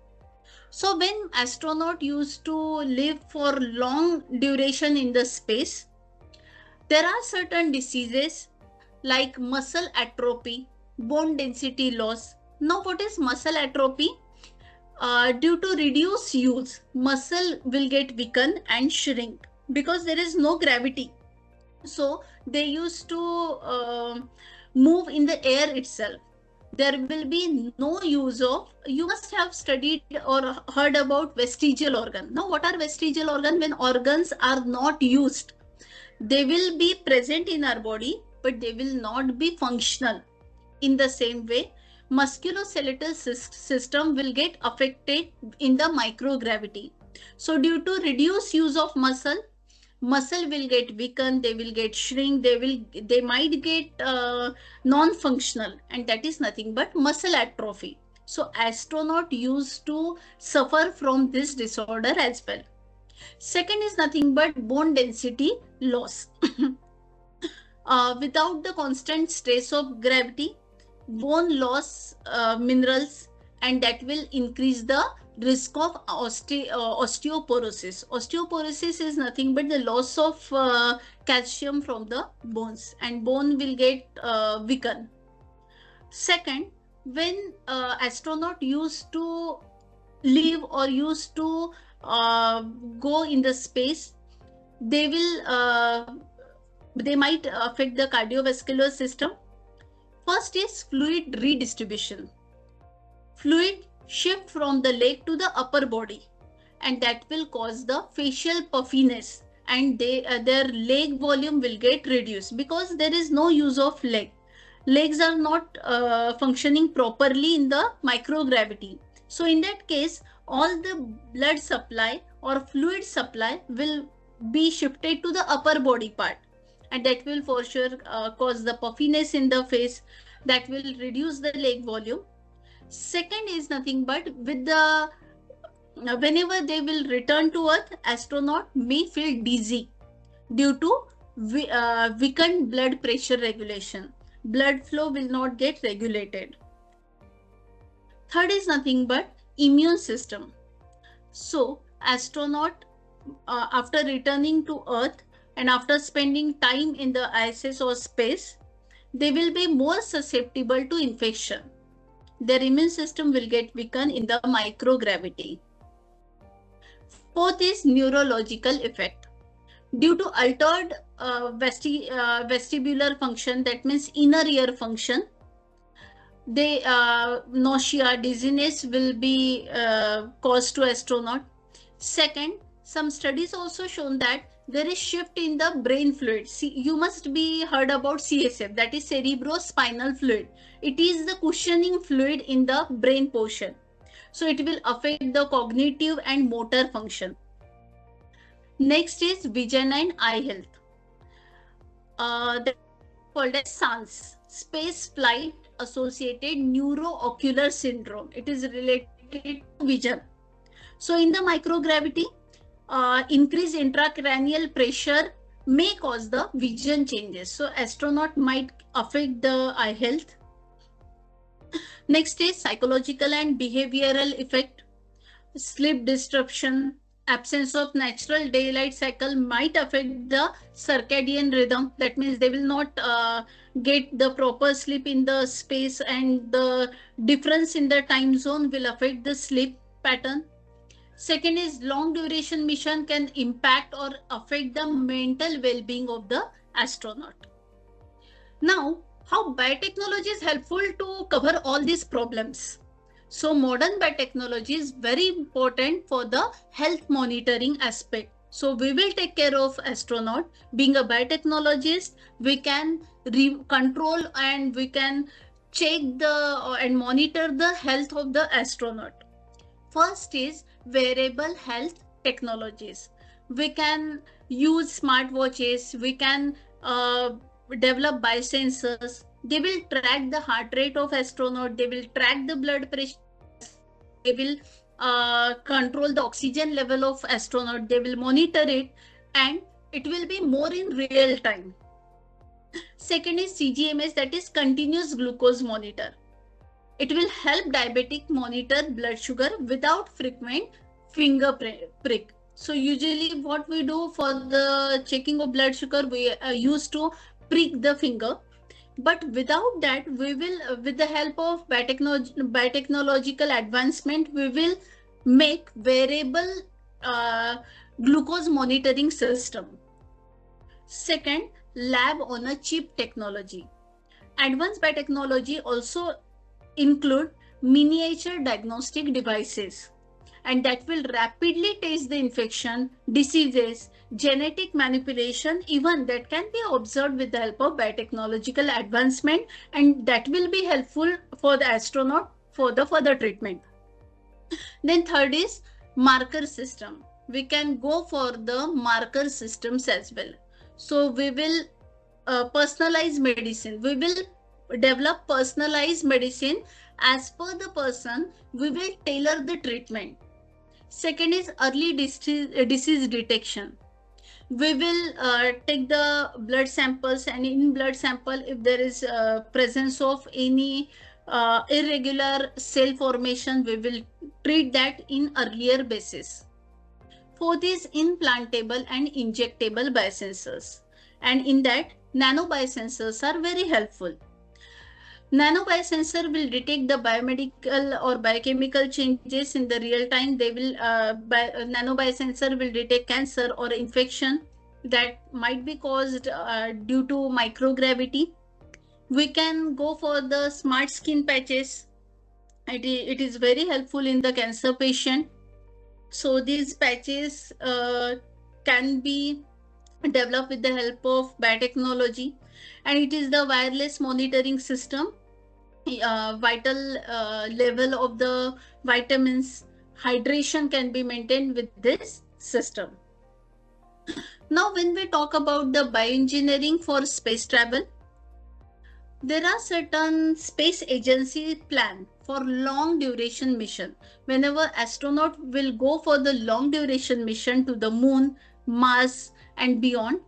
So when astronaut used to live for long duration in the space, there are certain diseases like muscle atrophy, bone density loss. Now what is muscle atrophy? Due to reduced use, muscle will get weakened and shrink because there is no gravity. So they used to move in the air itself. There will be no use of, you must have studied or heard about vestigial organ. Now what are vestigial organ? When organs are not used, they will be present in our body, but they will not be functional. In the same way, musculoskeletal system will get affected in the microgravity. So due to reduced use of muscle will get weakened, they will get shrink, they might get non-functional, and that is nothing but muscle atrophy. So astronaut used to suffer from this disorder as well. Second is nothing but bone density loss. Without the constant stress of gravity, bone loss minerals, and that will increase the risk of osteoporosis. Osteoporosis is nothing but the loss of calcium from the bones, and bone will get weakened. Second, when astronaut used to live or used to go in the space, they might affect the cardiovascular system. First is fluid redistribution. Fluid shift from the leg to the upper body, and that will cause the facial puffiness, and their leg volume will get reduced because there is no use of leg. Legs are not functioning properly in the microgravity. So in that case, all the blood supply or fluid supply will be shifted to the upper body part, and that will for sure cause the puffiness in the face, that will reduce the leg volume. Second is nothing but with the whenever they will return to Earth, astronaut may feel dizzy due to weakened blood pressure regulation. Blood flow will not get regulated. Third is nothing but immune system. So astronaut after returning to Earth and after spending time in the ISS or space, they will be more susceptible to infection. Their immune system will get weakened in the microgravity. Fourth is neurological effect. Due to altered vestibular function, that means inner ear function, they nausea, dizziness will be caused to astronaut. Second, some studies also shown that there is shift in the brain fluid. See, you must be heard about CSF, that is cerebrospinal fluid. It is the cushioning fluid in the brain portion. So it will affect the cognitive and motor function. Next is vision and eye health. that called as SANS, Space Flight Associated Neuroocular Syndrome. It is related to vision. So in the microgravity, increased intracranial pressure may cause the vision changes. So astronaut might affect the eye health. Next is psychological and behavioral effect. Sleep disruption, absence of natural daylight cycle might affect the circadian rhythm. That means they will not get the proper sleep in the space, and the difference in the time zone will affect the sleep pattern. Second is long duration mission can impact or affect the mental well-being of the astronaut. Now, how biotechnology is helpful to cover all these problems? So modern biotechnology is very important for the health monitoring aspect. So we will take care of astronaut. Being a biotechnologist, we can control and we can check and monitor the health of the astronaut. First is wearable health technologies. We can use smartwatches. We can develop biosensors. They will track the heart rate of astronaut. They will track the blood pressure. They will control the oxygen level of astronaut. They will monitor it, and it will be more in real time. Second is CGMS, that is continuous glucose monitor. It will help diabetic monitor blood sugar without frequent finger prick. So usually what we do for the checking of blood sugar, we used to prick the finger. But without that, we will, with the help of biotechnological advancement, we will make wearable glucose monitoring system. Second, lab on a chip technology. Advanced biotechnology also include miniature diagnostic devices, and that will rapidly test the infection, diseases, genetic manipulation, even that can be observed with the help of biotechnological advancement, and that will be helpful for the astronaut for the further treatment. Then third is marker system. We can go for the marker systems as well. So we will personalize medicine. We will develop personalized medicine as per the person. We will tailor the treatment. Second is early disease detection. We will take the blood samples, and in blood sample, if there is presence of any irregular cell formation, we will treat that in earlier basis. Fourth is implantable and injectable biosensors, and in that nano biosensors are very helpful. Nano biosensor will detect the biomedical or biochemical changes in the real time. They will nano biosensor will detect cancer or infection that might be caused due to microgravity. We can go for the smart skin patches. It is very helpful in the cancer patient. So these patches can be developed with the help of biotechnology, and it is the wireless monitoring system. Vital level of the vitamins, hydration can be maintained with this system. Now, when we talk about the bioengineering for space travel, there are certain space agency plan for long duration mission. Whenever astronaut will go for the long duration mission to the moon, Mars and beyond,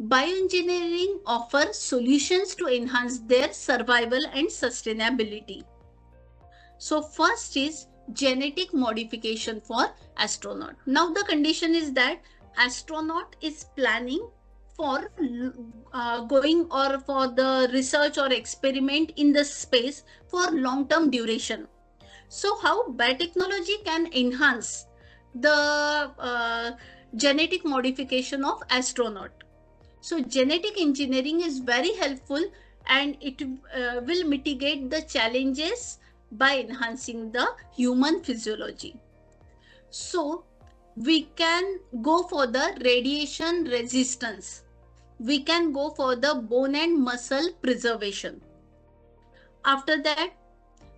bioengineering offers solutions to enhance their survival and sustainability. So first is genetic modification for astronaut. Now the condition is that astronaut is planning for going or for the research or experiment in the space for long-term duration. So how biotechnology can enhance the genetic modification of astronaut? So genetic engineering is very helpful, and it will mitigate the challenges by enhancing the human physiology. So we can go for the radiation resistance. We can go for the bone and muscle preservation. After that,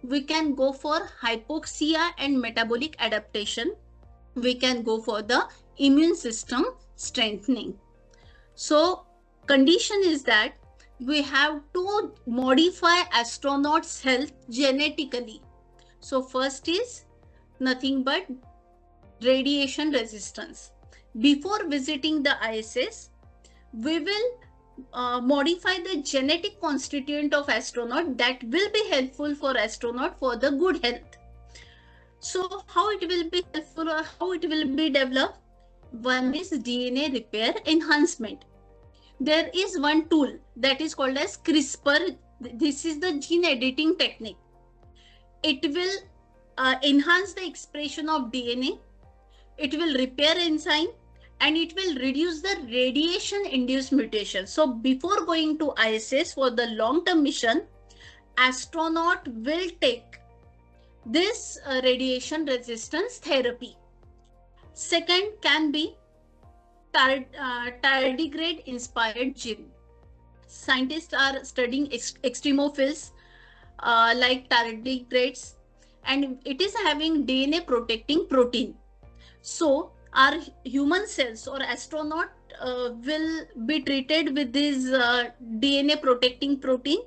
we can go for hypoxia and metabolic adaptation. We can go for the immune system strengthening. So condition is that we have to modify astronauts' health genetically. So first is nothing but radiation resistance. Before visiting the ISS, we will modify the genetic constituent of astronaut that will be helpful for astronaut for the good health. So how it will be helpful or how it will be developed? One is DNA repair enhancement. There is one tool that is called as CRISPR. This is the gene editing technique. It will enhance the expression of DNA. It will repair enzyme and it will reduce the radiation induced mutation. So before going to ISS for the long-term mission, astronaut will take this radiation resistance therapy. Second can be tardigrade inspired gene. Scientists are studying extremophiles like tardigrades, and it is having DNA protecting protein. So our human cells or astronaut will be treated with this DNA protecting protein,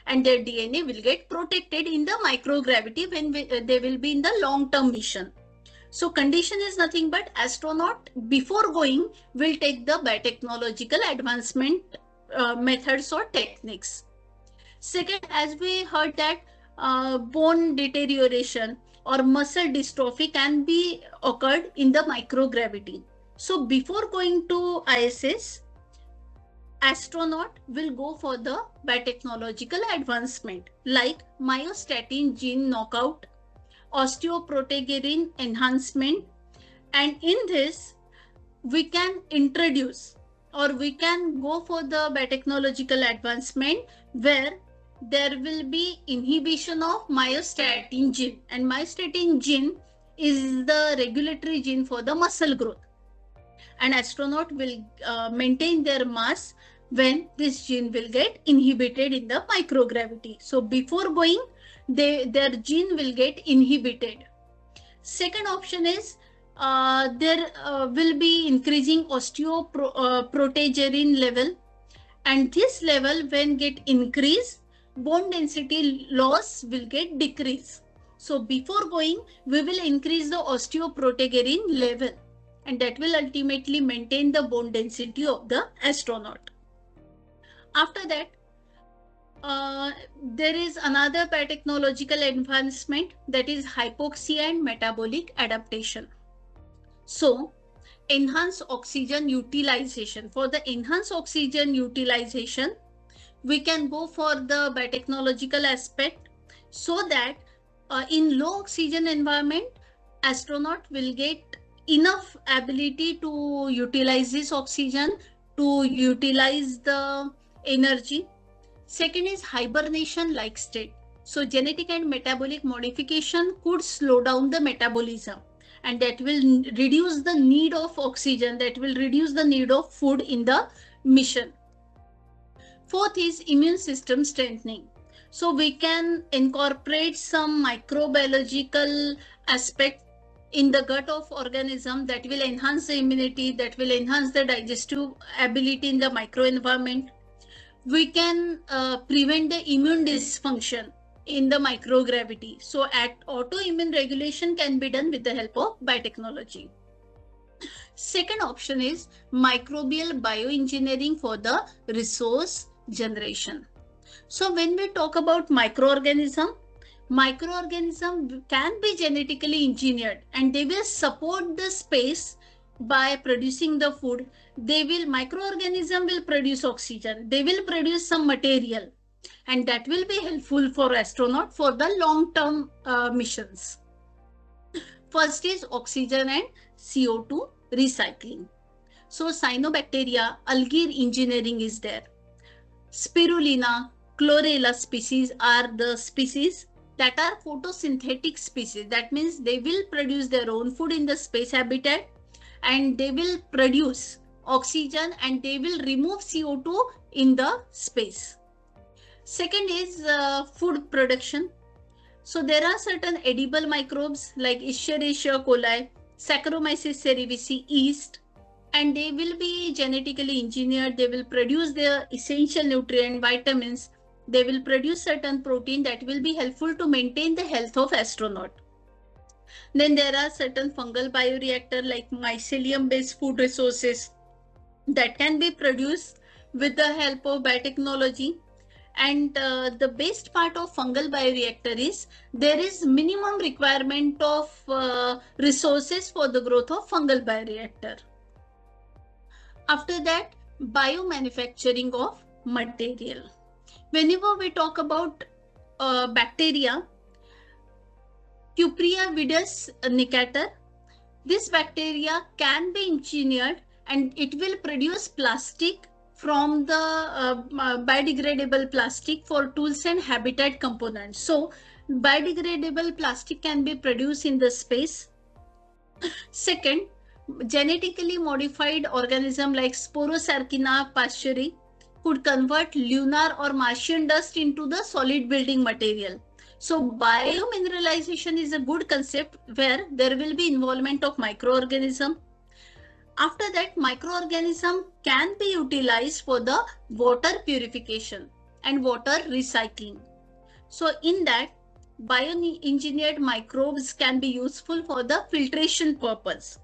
and their DNA will get protected in the microgravity when they will be in the long-term mission. So condition is nothing but astronaut before going will take the biotechnological advancement methods or techniques. Second, as we heard that bone deterioration or muscle dystrophy can be occurred in the microgravity. So before going to ISS, astronaut will go for the biotechnological advancement like myostatin gene knockout, osteoprotegerine enhancement, and in this we can introduce or we can go for the biotechnological advancement where there will be inhibition of myostatin gene, and myostatin gene is the regulatory gene for the muscle growth, and astronaut will maintain their mass when this gene will get inhibited in the microgravity. So before going, their gene will get inhibited. Second option is there will be increasing osteoprotegerine level, and this level when get increased, bone density loss will get decreased. So before going, we will increase the osteoprotegerine level, and that will ultimately maintain the bone density of the astronaut. After that, there is another biotechnological advancement, that is hypoxia and metabolic adaptation. So enhanced oxygen utilization. For the enhanced oxygen utilization, we can go for the biotechnological aspect so that in low oxygen environment, astronaut will get enough ability to utilize this oxygen, to utilize the energy. Second is hibernation like state. So genetic and metabolic modification could slow down the metabolism, and that will reduce the need of oxygen, that will reduce the need of food in the mission. Fourth is immune system strengthening. So we can incorporate some microbiological aspect in the gut of organism that will enhance the immunity, that will enhance the digestive ability in the microenvironment. We can prevent the immune dysfunction in the microgravity. So autoimmune regulation can be done with the help of biotechnology. Second option is microbial bioengineering for the resource generation. So when we talk about microorganism can be genetically engineered, and they will support the space by producing the food. Microorganism will produce oxygen, they will produce some material, and that will be helpful for astronaut for the long-term missions. First is oxygen and CO2 recycling. So cyanobacteria, algae engineering is there. Spirulina, chlorella species are the species that are photosynthetic species. That means they will produce their own food in the space habitat, and they will produce oxygen, and they will remove CO2 in the space. Second is food production. So there are certain edible microbes like Escherichia coli, Saccharomyces cerevisiae yeast, and they will be genetically engineered. They will produce their essential nutrient, vitamins. They will produce certain protein that will be helpful to maintain the health of astronaut. Then there are certain fungal bioreactor like mycelium based food resources that can be produced with the help of biotechnology. And the best part of fungal bioreactor is there is minimum requirement of resources for the growth of fungal bioreactor. After that, biomanufacturing of material. Whenever we talk about bacteria, Cupria vidus nicator, this bacteria can be engineered and it will produce plastic from the biodegradable plastic for tools and habitat components. So biodegradable plastic can be produced in the space. Second, genetically modified organism like Sporosarcina pasteuri could convert lunar or Martian dust into the solid building material. So biomineralization is a good concept where there will be involvement of microorganism. After that, microorganism can be utilized for the water purification and water recycling. So in that, bioengineered microbes can be useful for the filtration purpose.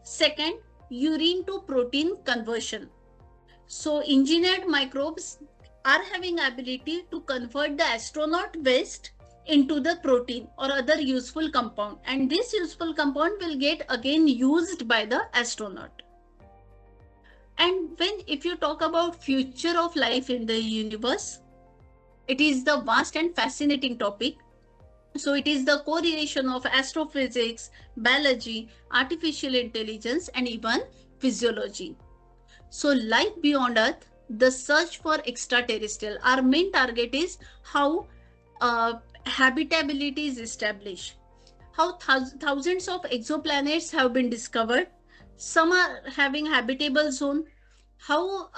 Second, urine to protein conversion. So engineered microbes are having ability to convert the astronaut waste into the protein or other useful compound, and this useful compound will get again used by the astronaut. And if you talk about future of life in the universe, it is the vast and fascinating topic. So it is the correlation of astrophysics, biology, artificial intelligence, and even physiology. So life beyond Earth, the search for extraterrestrial, our main target is how habitability is established, how thousands of exoplanets have been discovered, some are having habitable zone, how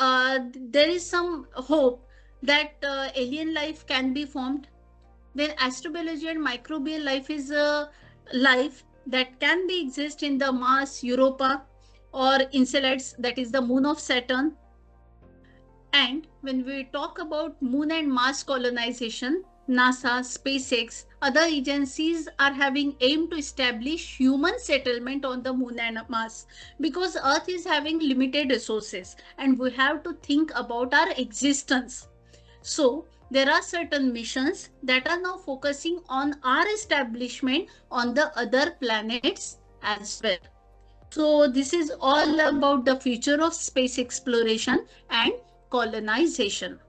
there is some hope that alien life can be formed. Then astrobiology and microbial life is a life that can be exist in the Mars, Europa, or Enceladus, that is the moon of Saturn. And when we talk about moon and Mars colonization, NASA, SpaceX, other agencies are having aim to establish human settlement on the moon and Mars, because Earth is having limited resources and we have to think about our existence. So there are certain missions that are now focusing on our establishment on the other planets as well. So this is all about the future of space exploration and colonization.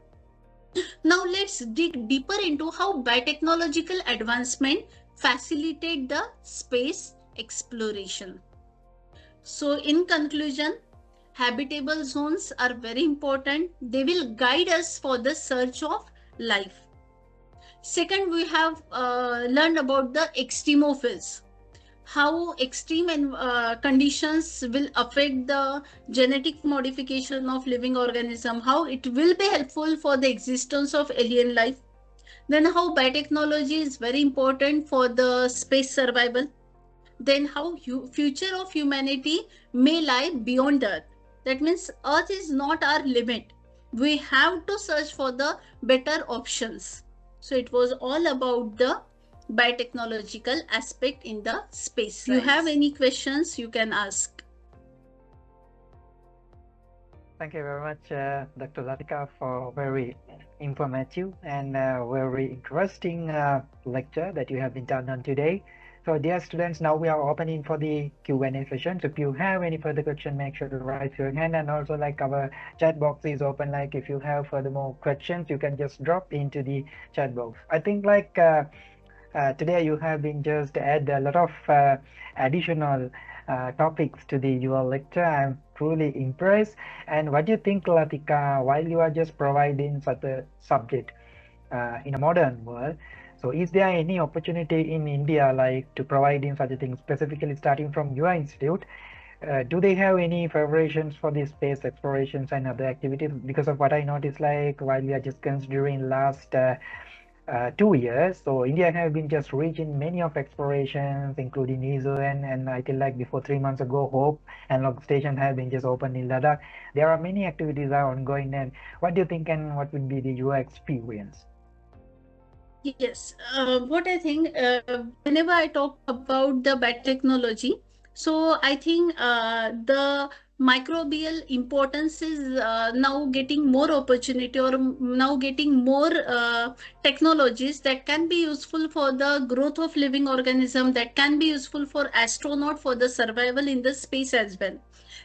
Now let's dig deeper into how biotechnological advancement facilitate the space exploration. So in conclusion, habitable zones are very important. They will guide us for the search of life. Second, we have learned about the extremophiles, how extreme conditions will affect the genetic modification of living organism, how it will be helpful for the existence of alien life. Then how biotechnology is very important for the space survival. Then how future of humanity may lie beyond Earth. That means Earth is not our limit. We have to search for the better options. So it was all about the biotechnological aspect in the space. If you have any questions, you can ask.
Thank you very much, Dr. Latika, for very informative and very interesting lecture that you have been done on today. So dear students, now we are opening for the Q&A session. So if you have any further question, make sure to raise your hand, and also like our chat box is open. Like if you have furthermore questions, you can just drop into the chat box. I think like today you have been just add a lot of additional topics to your lecture. I'm truly impressed. And what do you think, Latika, while you are just providing such a subject in a modern world, so is there any opportunity in India like to provide in such a thing, specifically starting from your institute? Do they have any preparations for the space explorations and other activities? Because of what I noticed, like while we are just considering last 2 years. So India have been just reaching many of explorations, including ESO and I feel like before 3 months ago, Hope and Log Station have been just opened in Ladakh. There are many activities are ongoing. And what do you think and what would be your experience?
Yes, what I think, whenever I talk about the biotechnology, so I think the microbial importance is now getting more opportunity, or now getting more technologies that can be useful for the growth of living organism, that can be useful for astronaut for the survival in the space as well.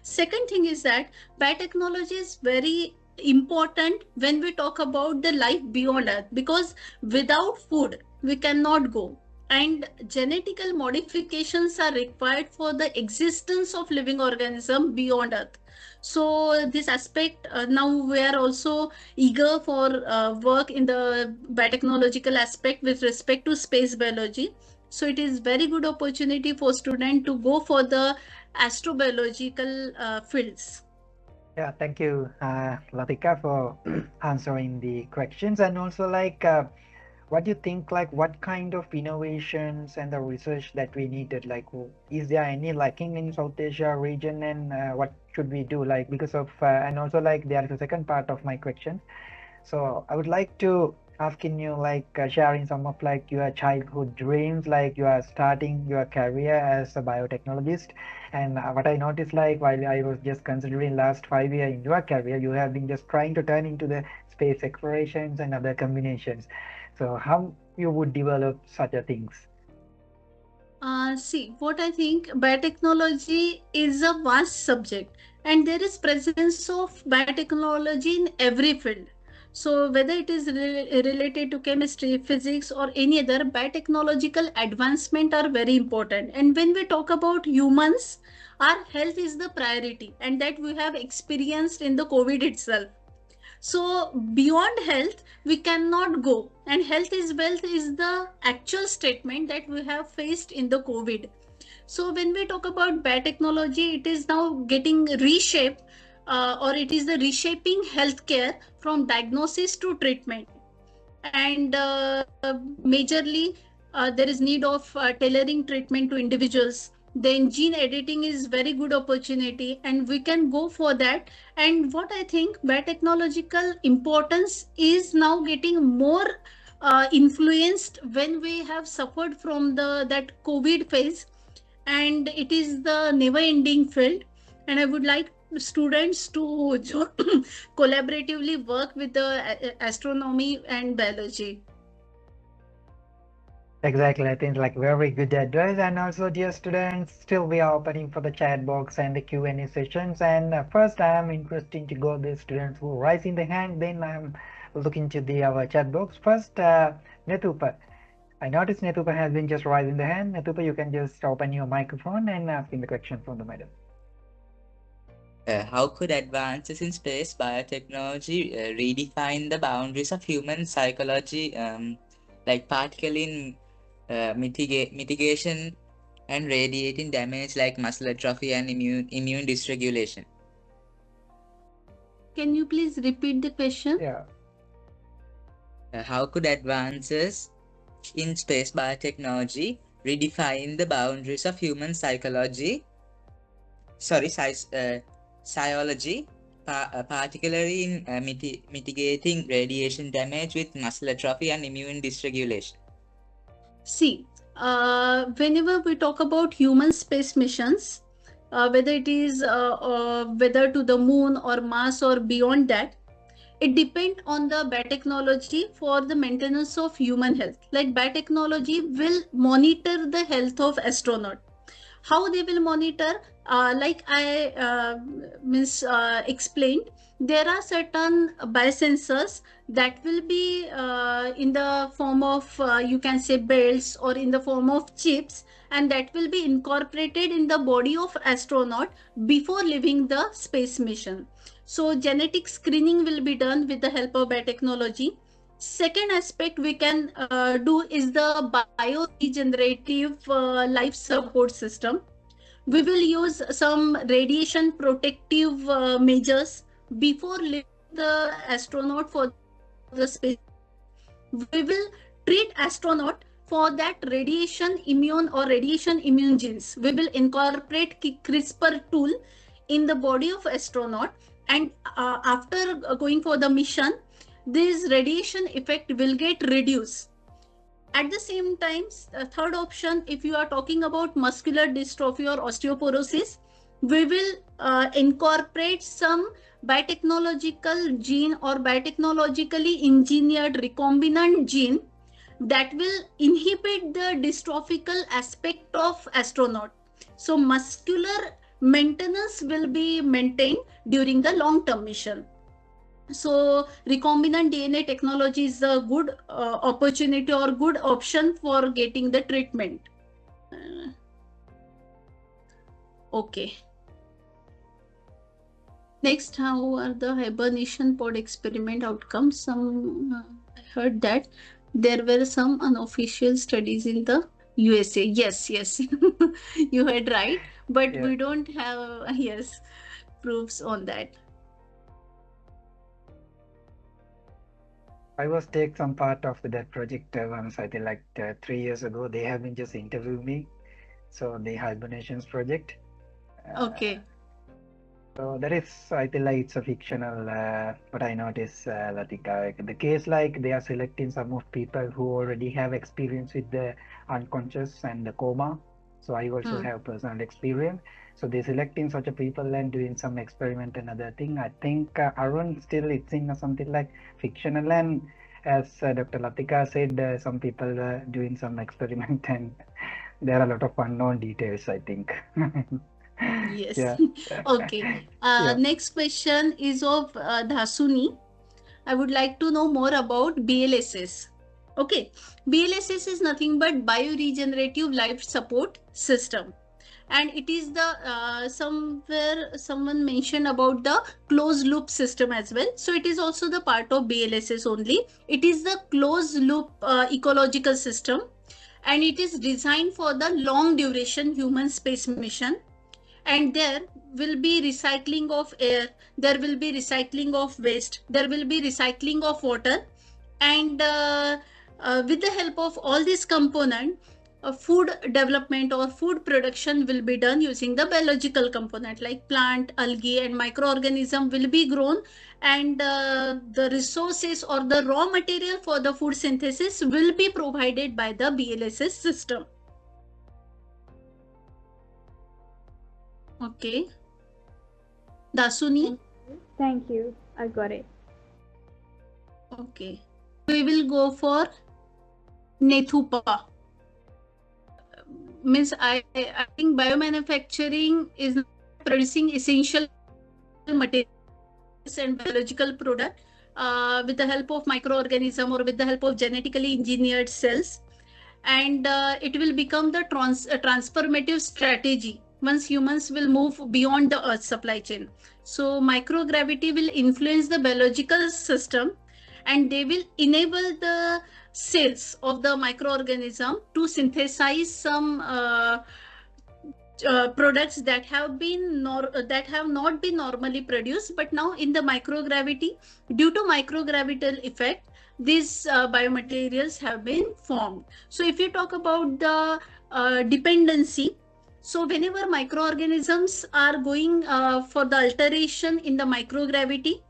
Second thing is that biotechnology is very important when we talk about the life beyond Earth, because without food we cannot go, and genetical modifications are required for the existence of living organism beyond Earth. So this aspect, now we are also eager for work in the biotechnological aspect with respect to space biology. So it is very good opportunity for student to go for the astrobiological fields.
Yeah, thank you, Latika, for answering the questions. And also, what do you think, like, what kind of innovations and the research that we needed? Like, is there any lacking in South Asia region, and what should we do? Like, because of, and also, like, there is a second part of my question. So I would like to asking you, sharing some of like your childhood dreams, like you are starting your career as a biotechnologist. And what I noticed, like while I was just considering last 5 years in your career, you have been just trying to turn into the space explorations and other combinations. So how you would develop such a things?
See, what I think, biotechnology is a vast subject, and there is presence of biotechnology in every field. So whether it is related to chemistry, physics, or any other, biotechnological advancement are very important. And when we talk about humans, our health is the priority, and that we have experienced in the COVID itself. So beyond health we cannot go, and health is wealth is the actual statement that we have faced in the COVID. So when we talk about biotechnology, it is now getting reshaped, or it is the reshaping healthcare from diagnosis to treatment. And majorly, there is need of tailoring treatment to individuals. Then gene editing is very good opportunity, and we can go for that. And what I think, biotechnological importance is now getting more influenced when we have suffered from the that COVID phase, and it is the never ending field. And I would like students to collaboratively work with the astronomy and biology.
Exactly, I think like very good advice. And also, dear students, still we are opening for the chat box and the Q&A sessions. And first, I am interested to go the students who raise in the hand. Then I'm looking to the our chat box. First, Netupa. I noticed Netupa has been just raising the hand. Netupa, you can just open your microphone and asking the question from the madam.
How could advances in space biotechnology redefine the boundaries of human psychology, like particle mitigation and radiating damage like muscle atrophy and immune dysregulation?
Can you please repeat the question?
Yeah.
How could advances in space biotechnology redefine the boundaries of human psychology? Psychology, particularly in mitigating radiation damage with muscle atrophy and immune dysregulation?
See, whenever we talk about human space missions, whether it is whether to the moon or Mars or beyond that, it depends on the biotechnology for the maintenance of human health. Like biotechnology will monitor the health of astronaut. How they will monitor, like I explained, there are certain biosensors that will be in the form of you can say belts, or in the form of chips, and that will be incorporated in the body of astronaut before leaving the space mission. So genetic screening will be done with the help of biotechnology. Second aspect we can do is the bioregenerative life support system. We will use some radiation protective measures before leaving the astronaut for the space. We will treat astronaut for that radiation immune genes. We will incorporate CRISPR tool in the body of astronaut, and after going for the mission, this radiation effect will get reduced. At the same time, third option, if you are talking about muscular dystrophy or osteoporosis, we will incorporate some biotechnological gene or biotechnologically engineered recombinant gene that will inhibit the dystrophical aspect of astronaut. So muscular maintenance will be maintained during the long-term mission. So recombinant DNA technology is a good opportunity or good option for getting the treatment. Okay. Next, how are the hibernation pod experiment outcomes? Some I heard that there were some unofficial studies in the USA. Yes, you heard right, but
Yeah.
we don't have proofs on that.
I was take some part of that project once, I think like 3 years ago. They have been just interviewed me. So the hibernations project.
Okay.
So that is, I think like it's a fictional, but I notice Latika, the case like they are selecting some of people who already have experience with the unconscious and the coma. So I also have personal experience. So they selecting such a people and doing some experiment and other thing. I think Arun still it's in something like fictional, and as Dr. Latika said, some people are doing some experiment and there are a lot of unknown details, I think.
Yes.
Yeah.
Okay.
Yeah.
Next question is of Dhasuni. I would like to know more about BLSS. Okay. BLSS is nothing but bioregenerative life support system. And it is the somewhere someone mentioned about the closed loop system as well. So it is also the part of BLSS only. It is the closed loop ecological system, and it is designed for the long duration human space mission. And there will be recycling of air, there will be recycling of waste, there will be recycling of water, and with the help of all these components, food development or food production will be done using the biological component like plant, algae and microorganism will be grown, and the resources or the raw material for the food synthesis will be provided by the BLSS system. Okay. Dasuni?
Thank you. I got it.
Okay. We will go for Nethupa. Means I think biomanufacturing is producing essential materials and biological product with the help of microorganism or with the help of genetically engineered cells, and it will become the transformative strategy once humans will move beyond the Earth supply chain. So microgravity will influence the biological system, and they will enable the cells of the microorganism to synthesize some products that have not been normally produced, but now in the microgravity, due to microgravital effect, these biomaterials have been formed. So if you talk about the dependency, so whenever microorganisms are going for the alteration in the microgravity,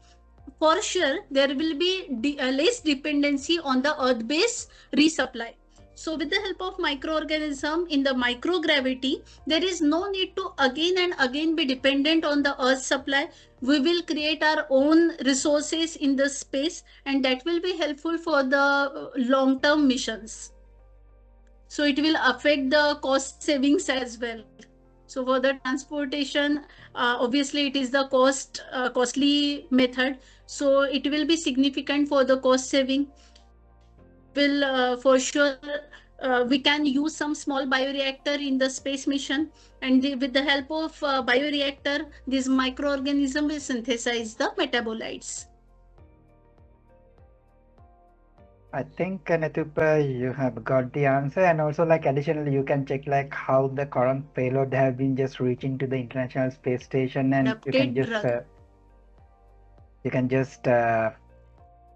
for sure there will be less dependency on the earth-based resupply. So with the help of microorganism in the microgravity, there is no need to again and again be dependent on the earth supply. We will create our own resources in the space, and that will be helpful for the long-term missions. So it will affect the cost savings as well. So for the transportation, obviously it is the costly method. So it will be significant for the cost saving. Will for sure we can use some small bioreactor in the space mission, and with the help of bioreactor, this microorganism will synthesize the metabolites.
I think Nethupa, you have got the answer, and also like additionally you can check like how the current payload have been just reaching to the International Space Station, and you can just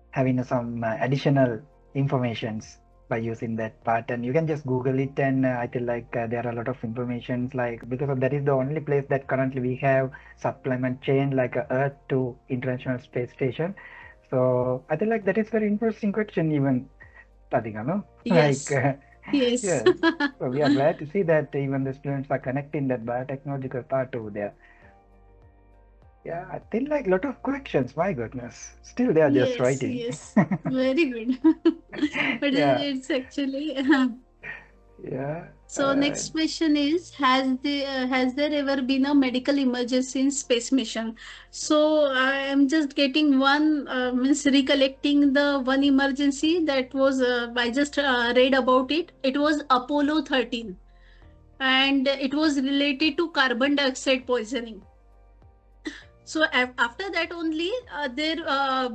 having some additional informations by using that part, and you can just Google it, and I feel like there are a lot of informations, like because of that is the only place that currently we have supplement chain like Earth to International Space Station. So I feel like that is very interesting question even, Radhika, no? Like
Yes. Yes.
yes. So we are glad to see that even the students are connecting that biotechnological part over there. Yeah, I feel like a lot of questions. My goodness, still they are just
Yes,
writing.
yes. Very good. But
Yeah,
it's actually
yeah.
so next question is has there ever been a medical emergency in space mission? So I am just getting one means recollecting the one emergency that was I just read about it. It was Apollo 13 and it was related to carbon dioxide poisoning. So after that only their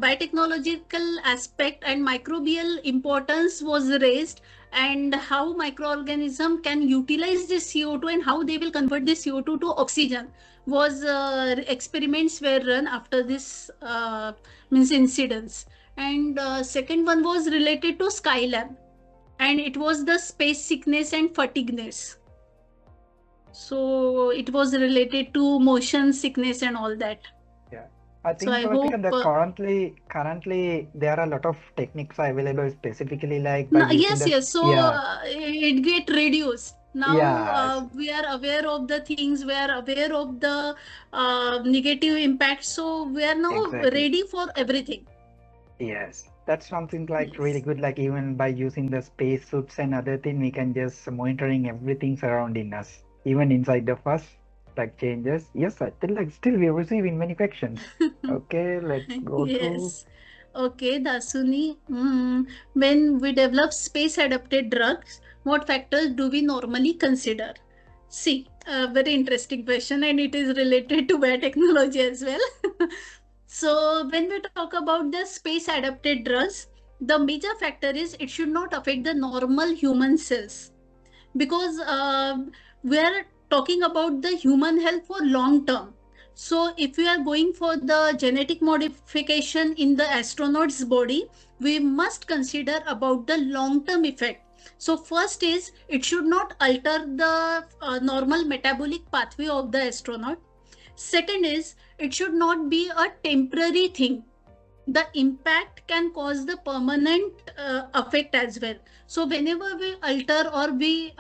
biotechnological aspect and microbial importance was raised, and how microorganism can utilize this CO2 and how they will convert this CO2 to oxygen was experiments were run after this means incidents. And second one was related to Skylab, and it was the space sickness and fatigueness. So it was related to motion sickness and all that.
Yeah, I
So
think
I
so. I think
hope
that currently there are a lot of techniques available specifically like by using
yes,
the
yes. So
yeah,
it get reduced. Now
yes,
we are aware of the things, we are aware of the negative impact. So we are now
exactly.
ready for everything.
Yes, that's something like really
Yes.
good. Like even by using the space suits and other thing, we can just monitoring everything surrounding us, even inside of us, like changes. Yes, I feel like still we're receiving many questions. Okay, let's go through.
Yes. Okay, Dasuni. When we develop space adapted drugs, what factors do we normally consider? See, a very interesting question, and it is related to biotechnology as well. So, when we talk about the space adapted drugs, the major factor is it should not affect the normal human cells, because we are talking about the human health for long term. So if we are going for the genetic modification in the astronaut's body, we must consider about the long term effect. So first is it should not alter the normal metabolic pathway of the astronaut. Second is it should not be a temporary thing. The impact can cause the permanent effect as well. So whenever we alter or we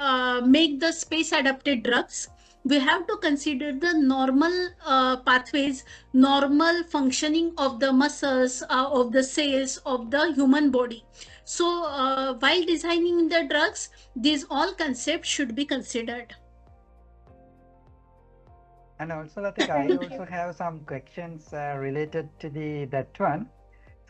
make the space adapted drugs, we have to consider the normal pathways, normal functioning of the muscles, of the cells of the human body. So while designing the drugs, these all concepts should be considered.
And also, I think I also have some questions related to the that one.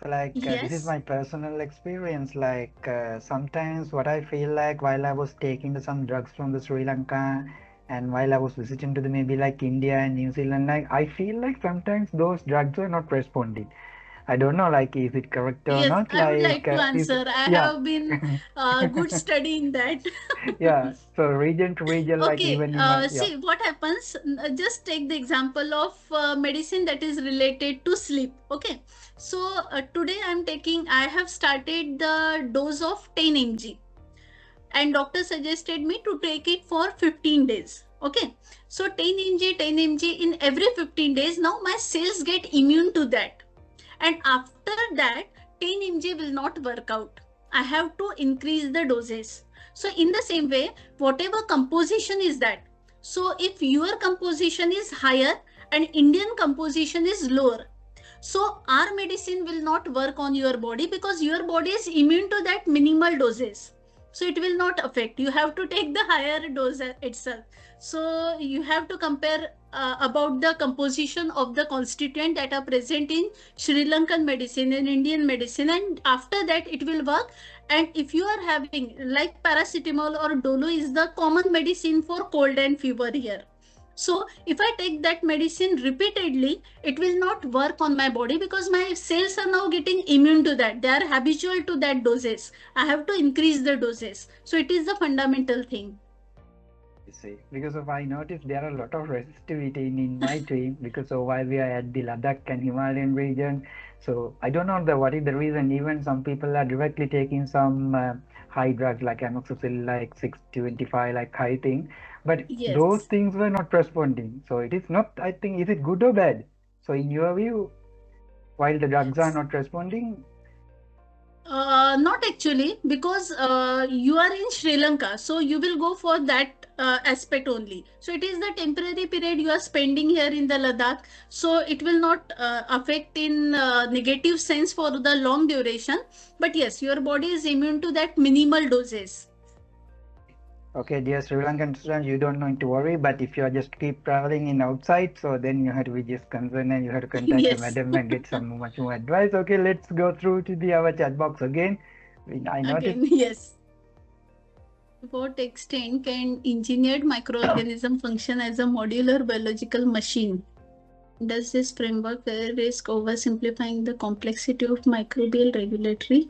So like this is
Yes.
my personal experience. Like sometimes what I feel like while I was taking some drugs from the Sri Lanka and while I was visiting to the maybe like India and New Zealand, like I feel like sometimes those drugs are not responding. I don't know like is it correct or
Yes,
not?
I would
Like
like to
is
answer. I
yeah.
have been good study in that.
Yeah. So region to region, like
Okay,
even in my yeah.
see what happens. Just take the example of medicine that is related to sleep. Okay, so today I have started the dose of 10 mg, and doctor suggested me to take it for 15 days. Okay, so 10 mg, 10 mg in every 15 days. Now my cells get immune to that, and after that 10 mg will not work out. I have to increase the doses. So in the same way, whatever composition is that, so if your composition is higher and Indian composition is lower, so our medicine will not work on your body because your body is immune to that minimal doses. So it will not affect. You have to take the higher dose itself. So you have to compare about the composition of the constituent that are present in Sri Lankan medicine and Indian medicine, and after that it will work. And if you are having like paracetamol or Dolo is the common medicine for cold and fever here. So if I take that medicine repeatedly, it will not work on my body because my cells are now getting immune to that. They are habitual to that doses. I have to increase the doses. So it is the fundamental thing.
You see, because of I noticed there are a lot of resistivity in my team because of while we are at the Ladakh and Himalayan region. So I don't know what is the reason. Even some people are directly taking some high drugs like amoxicillin, like 625, like high thing, but those
Yes.
things were not responding. So it is not, I think, is it good or bad? So in your view, while the drugs are not responding,
Not actually, because you are in Sri Lanka, so you will go for that aspect only. So it is the temporary period you are spending here in the Ladakh, so it will not affect in negative sense for the long duration. But yes, your body is immune to that minimal doses.
okay, dear Sri Lankan students, you don't need to worry. But if you are just keep traveling in outside, so then you have to be just concerned and you have to contact the
Yes.
madam and get some much more advice. Okay, let's go through to the our chat box again. I noticed.
Again, yes. To what extent can engineered microorganism function as a modular biological machine? Does this framework risk oversimplifying the complexity of microbial regulatory?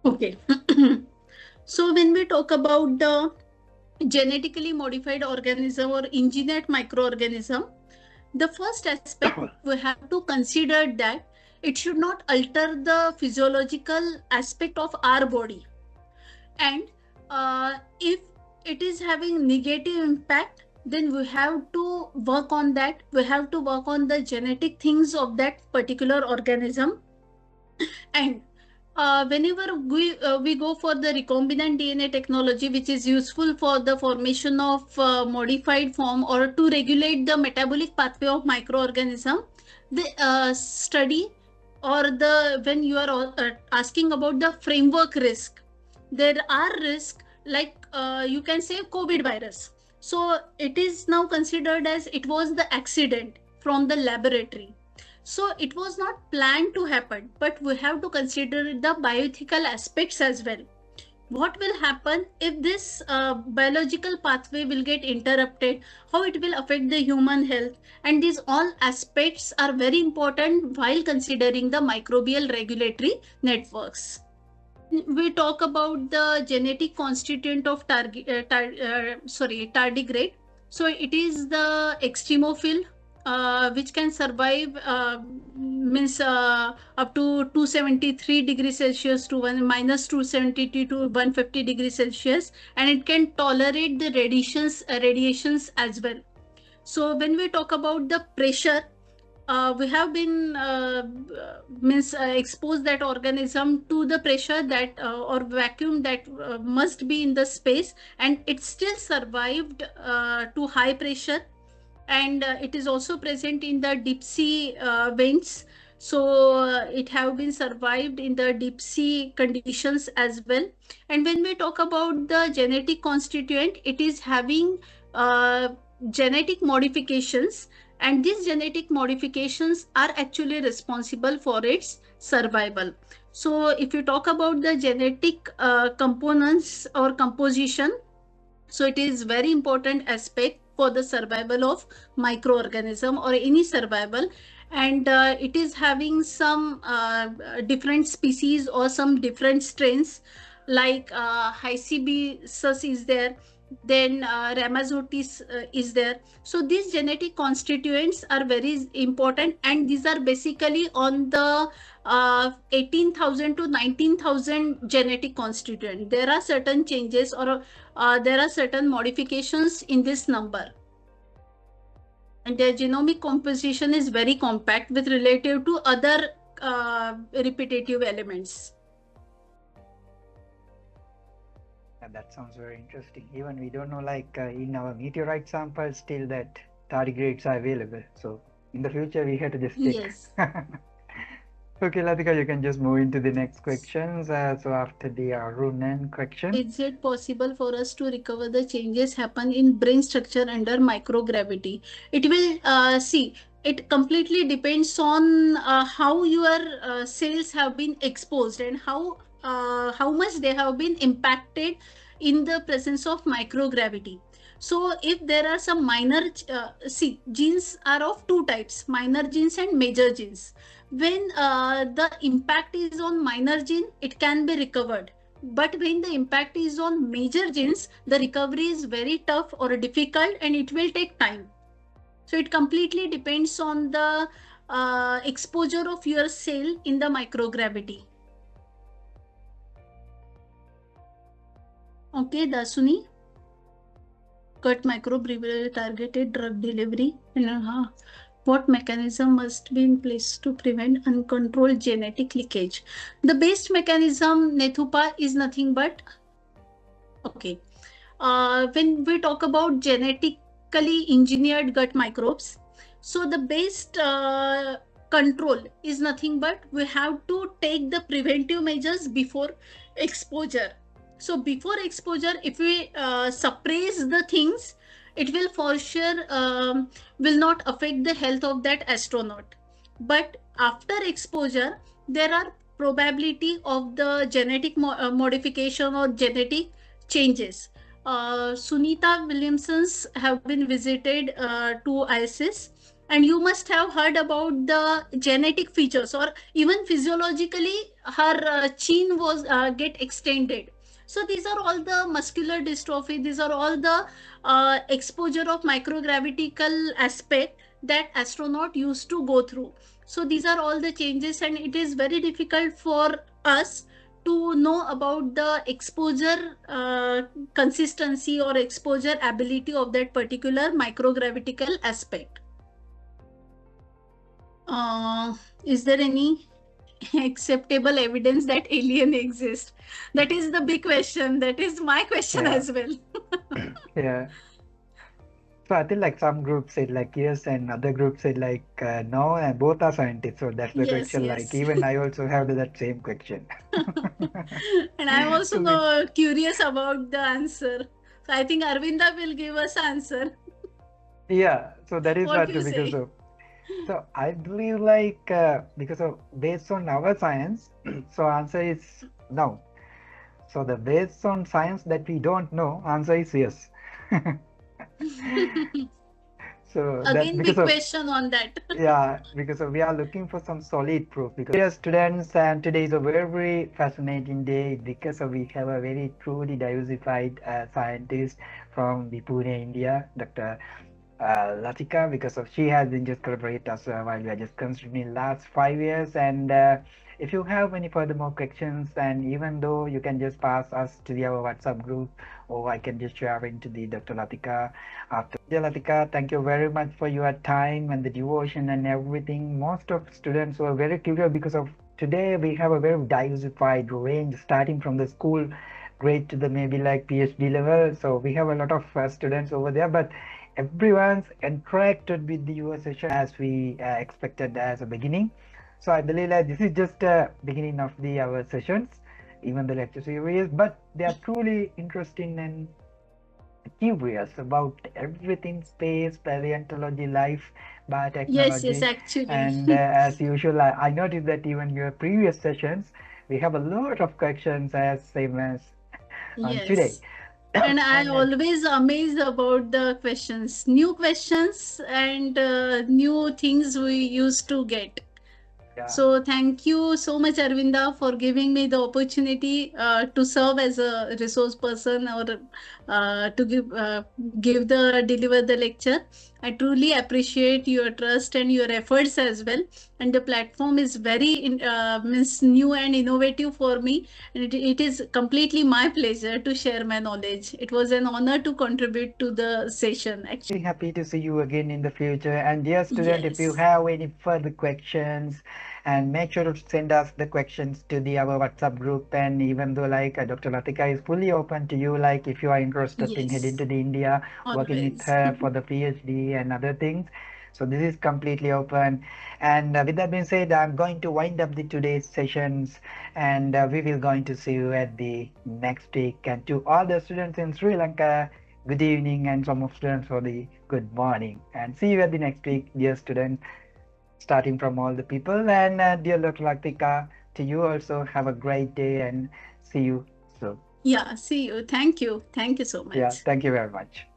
Okay. So when we talk about the genetically modified organism or engineered microorganism, the first aspect we have to consider that it should not alter the physiological aspect of our body. And if it is having negative impact, then we have to work on that. We have to work on the genetic things of that particular organism. And whenever we go for the recombinant DNA technology, which is useful for the formation of modified form or to regulate the metabolic pathway of microorganism, the study or the when you are asking about the framework risk, there are risks like you can say COVID virus. So it is now considered as it was the accident from the laboratory. So it was not planned to happen, but we have to consider the bioethical aspects as well. What will happen if this biological pathway will get interrupted, how it will affect the human health, and these all aspects are very important while considering the microbial regulatory networks. We talk about the genetic constituent of tardigrade. So it is the extremophile, which can survive means up to 273 degrees Celsius to minus 270 to 150 degrees Celsius, and it can tolerate the radiations as well. So when we talk about the pressure, we have been expose that organism to the pressure that or vacuum that must be in the space, and it still survived to high pressure. And it is also present in the deep sea vents, so it have been survived in the deep sea conditions as well. And when we talk about the genetic constituent, it is having genetic modifications, and these genetic modifications are actually responsible for its survival. So if you talk about the genetic components or composition, so it is very important aspect for the survival of microorganism or any survival. And it is having some different species or some different strains, like Hycebius is there, then Rhamnosus is there. So these genetic constituents are very important, and these are basically on the 18,000 to 19,000 genetic constituent. There are certain changes or there are certain modifications in this number, and their genomic composition is very compact with relative to other repetitive elements.
That sounds very interesting. Even we don't know, like in our meteorite samples, still that tardigrades are available. So in the future, we have to just check.
Yes.
Okay, Latika, you can just move into the next questions. So after the Arunan question.
Is it possible for us to recover the changes happen in brain structure under microgravity? It will see. It completely depends on how your cells have been exposed and how much they have been impacted in the presence of microgravity. So if there are some minor, genes are of two types, minor genes and major genes. When the impact is on minor gene, it can be recovered. But when the impact is on major genes, the recovery is very tough or difficult, and it will take time. So it completely depends on the exposure of your cell in the microgravity? Okay, Dasuni. Gut microbial targeted drug delivery. What mechanism must be in place to prevent uncontrolled genetic leakage? The best mechanism, Nethupa, is nothing but okay. When we talk about genetically engineered gut microbes, so the best control is nothing but we have to take the preventive measures before exposure. So before exposure, if we suppress the things, it will for sure will not affect the health of that astronaut. But after exposure, there are probability of the genetic modification or genetic changes. Sunita Williamsons have been visited to ISS, and you must have heard about the genetic features, or even physiologically her chin was get extended. So these are all the muscular dystrophy, these are all the exposure of microgravitical aspect that astronaut used to go through. So these are all the changes, and it is very difficult for us to know about the exposure consistency or exposure ability of that particular microgravitical aspect. Is there any acceptable evidence that alien exists? That is the big question. That is my question as well.
Yeah. So I think like some groups said like yes, and other groups said like no, and both are scientists. So that's the
Yes,
question.
yes.
Like even I also have that same question.
And I'm also
To be-
curious about the answer. So I think Arvinda will give us answer.
Yeah. So that is
What
what
you
because
say?
of. So I believe like because of based on our science, so answer is no. So the based on science that we don't know, answer is yes. So that
Again,
because
big
of
question on that.
yeah, because of we are looking for some solid proof. Because dear students, and today is a very fascinating day because of we have a very truly diversified scientist from the Pune, India, Dr. Latika, because of she has been just collaborate us while we are just considering last 5 years. And if you have any further more questions, and even though you can just pass us to our WhatsApp group, or I can just share into the Dr. Latika after. Dear Latika, thank you very much for your time and the devotion and everything. Most of students were very curious because of today we have a very diversified range starting from the school grade to the maybe like PhD level. So we have a lot of students over there, but everyone's interacted with the your session as we expected as a beginning. So I believe that this is just a beginning of the our sessions, even the lecture series, but they are truly interesting and curious about everything space, paleontology, life,
Yes, yes,
biotechnology.
actually.
And as usual, I noticed that even your previous sessions, we have a lot of questions as same as on today.
Yes. And I
And
always amazed about the questions, new questions and new things we used to get.
yeah,
So thank you so much, Arvinda, for giving me the opportunity to serve as a resource person or to give the deliver the lecture. I truly appreciate your trust and your efforts as well. And the platform is very means new and innovative for me. And it is completely my pleasure to share my knowledge. It was an honor to contribute to the session. Actually,
happy to see you again in the future. And dear student, if you
yes,
have any further questions, and make sure to send us the questions to the our WhatsApp group. And even though like Dr. Latika is fully open to you, like if you are interested in heading
yes,
to the India, working with
always.
her for the PhD and other things. So this is completely open. And with that being said, I'm going to wind up the today's sessions, and we will going to see you at the next week. And to all the students in Sri Lanka, good evening, and some of students for the good morning. And see you at the next week, dear students, starting from all the people. And dear Dr. Latika, to you also have a great day and see you soon.
Yeah, see you. Thank you. Thank you so
Yeah,
much.
thank you very much.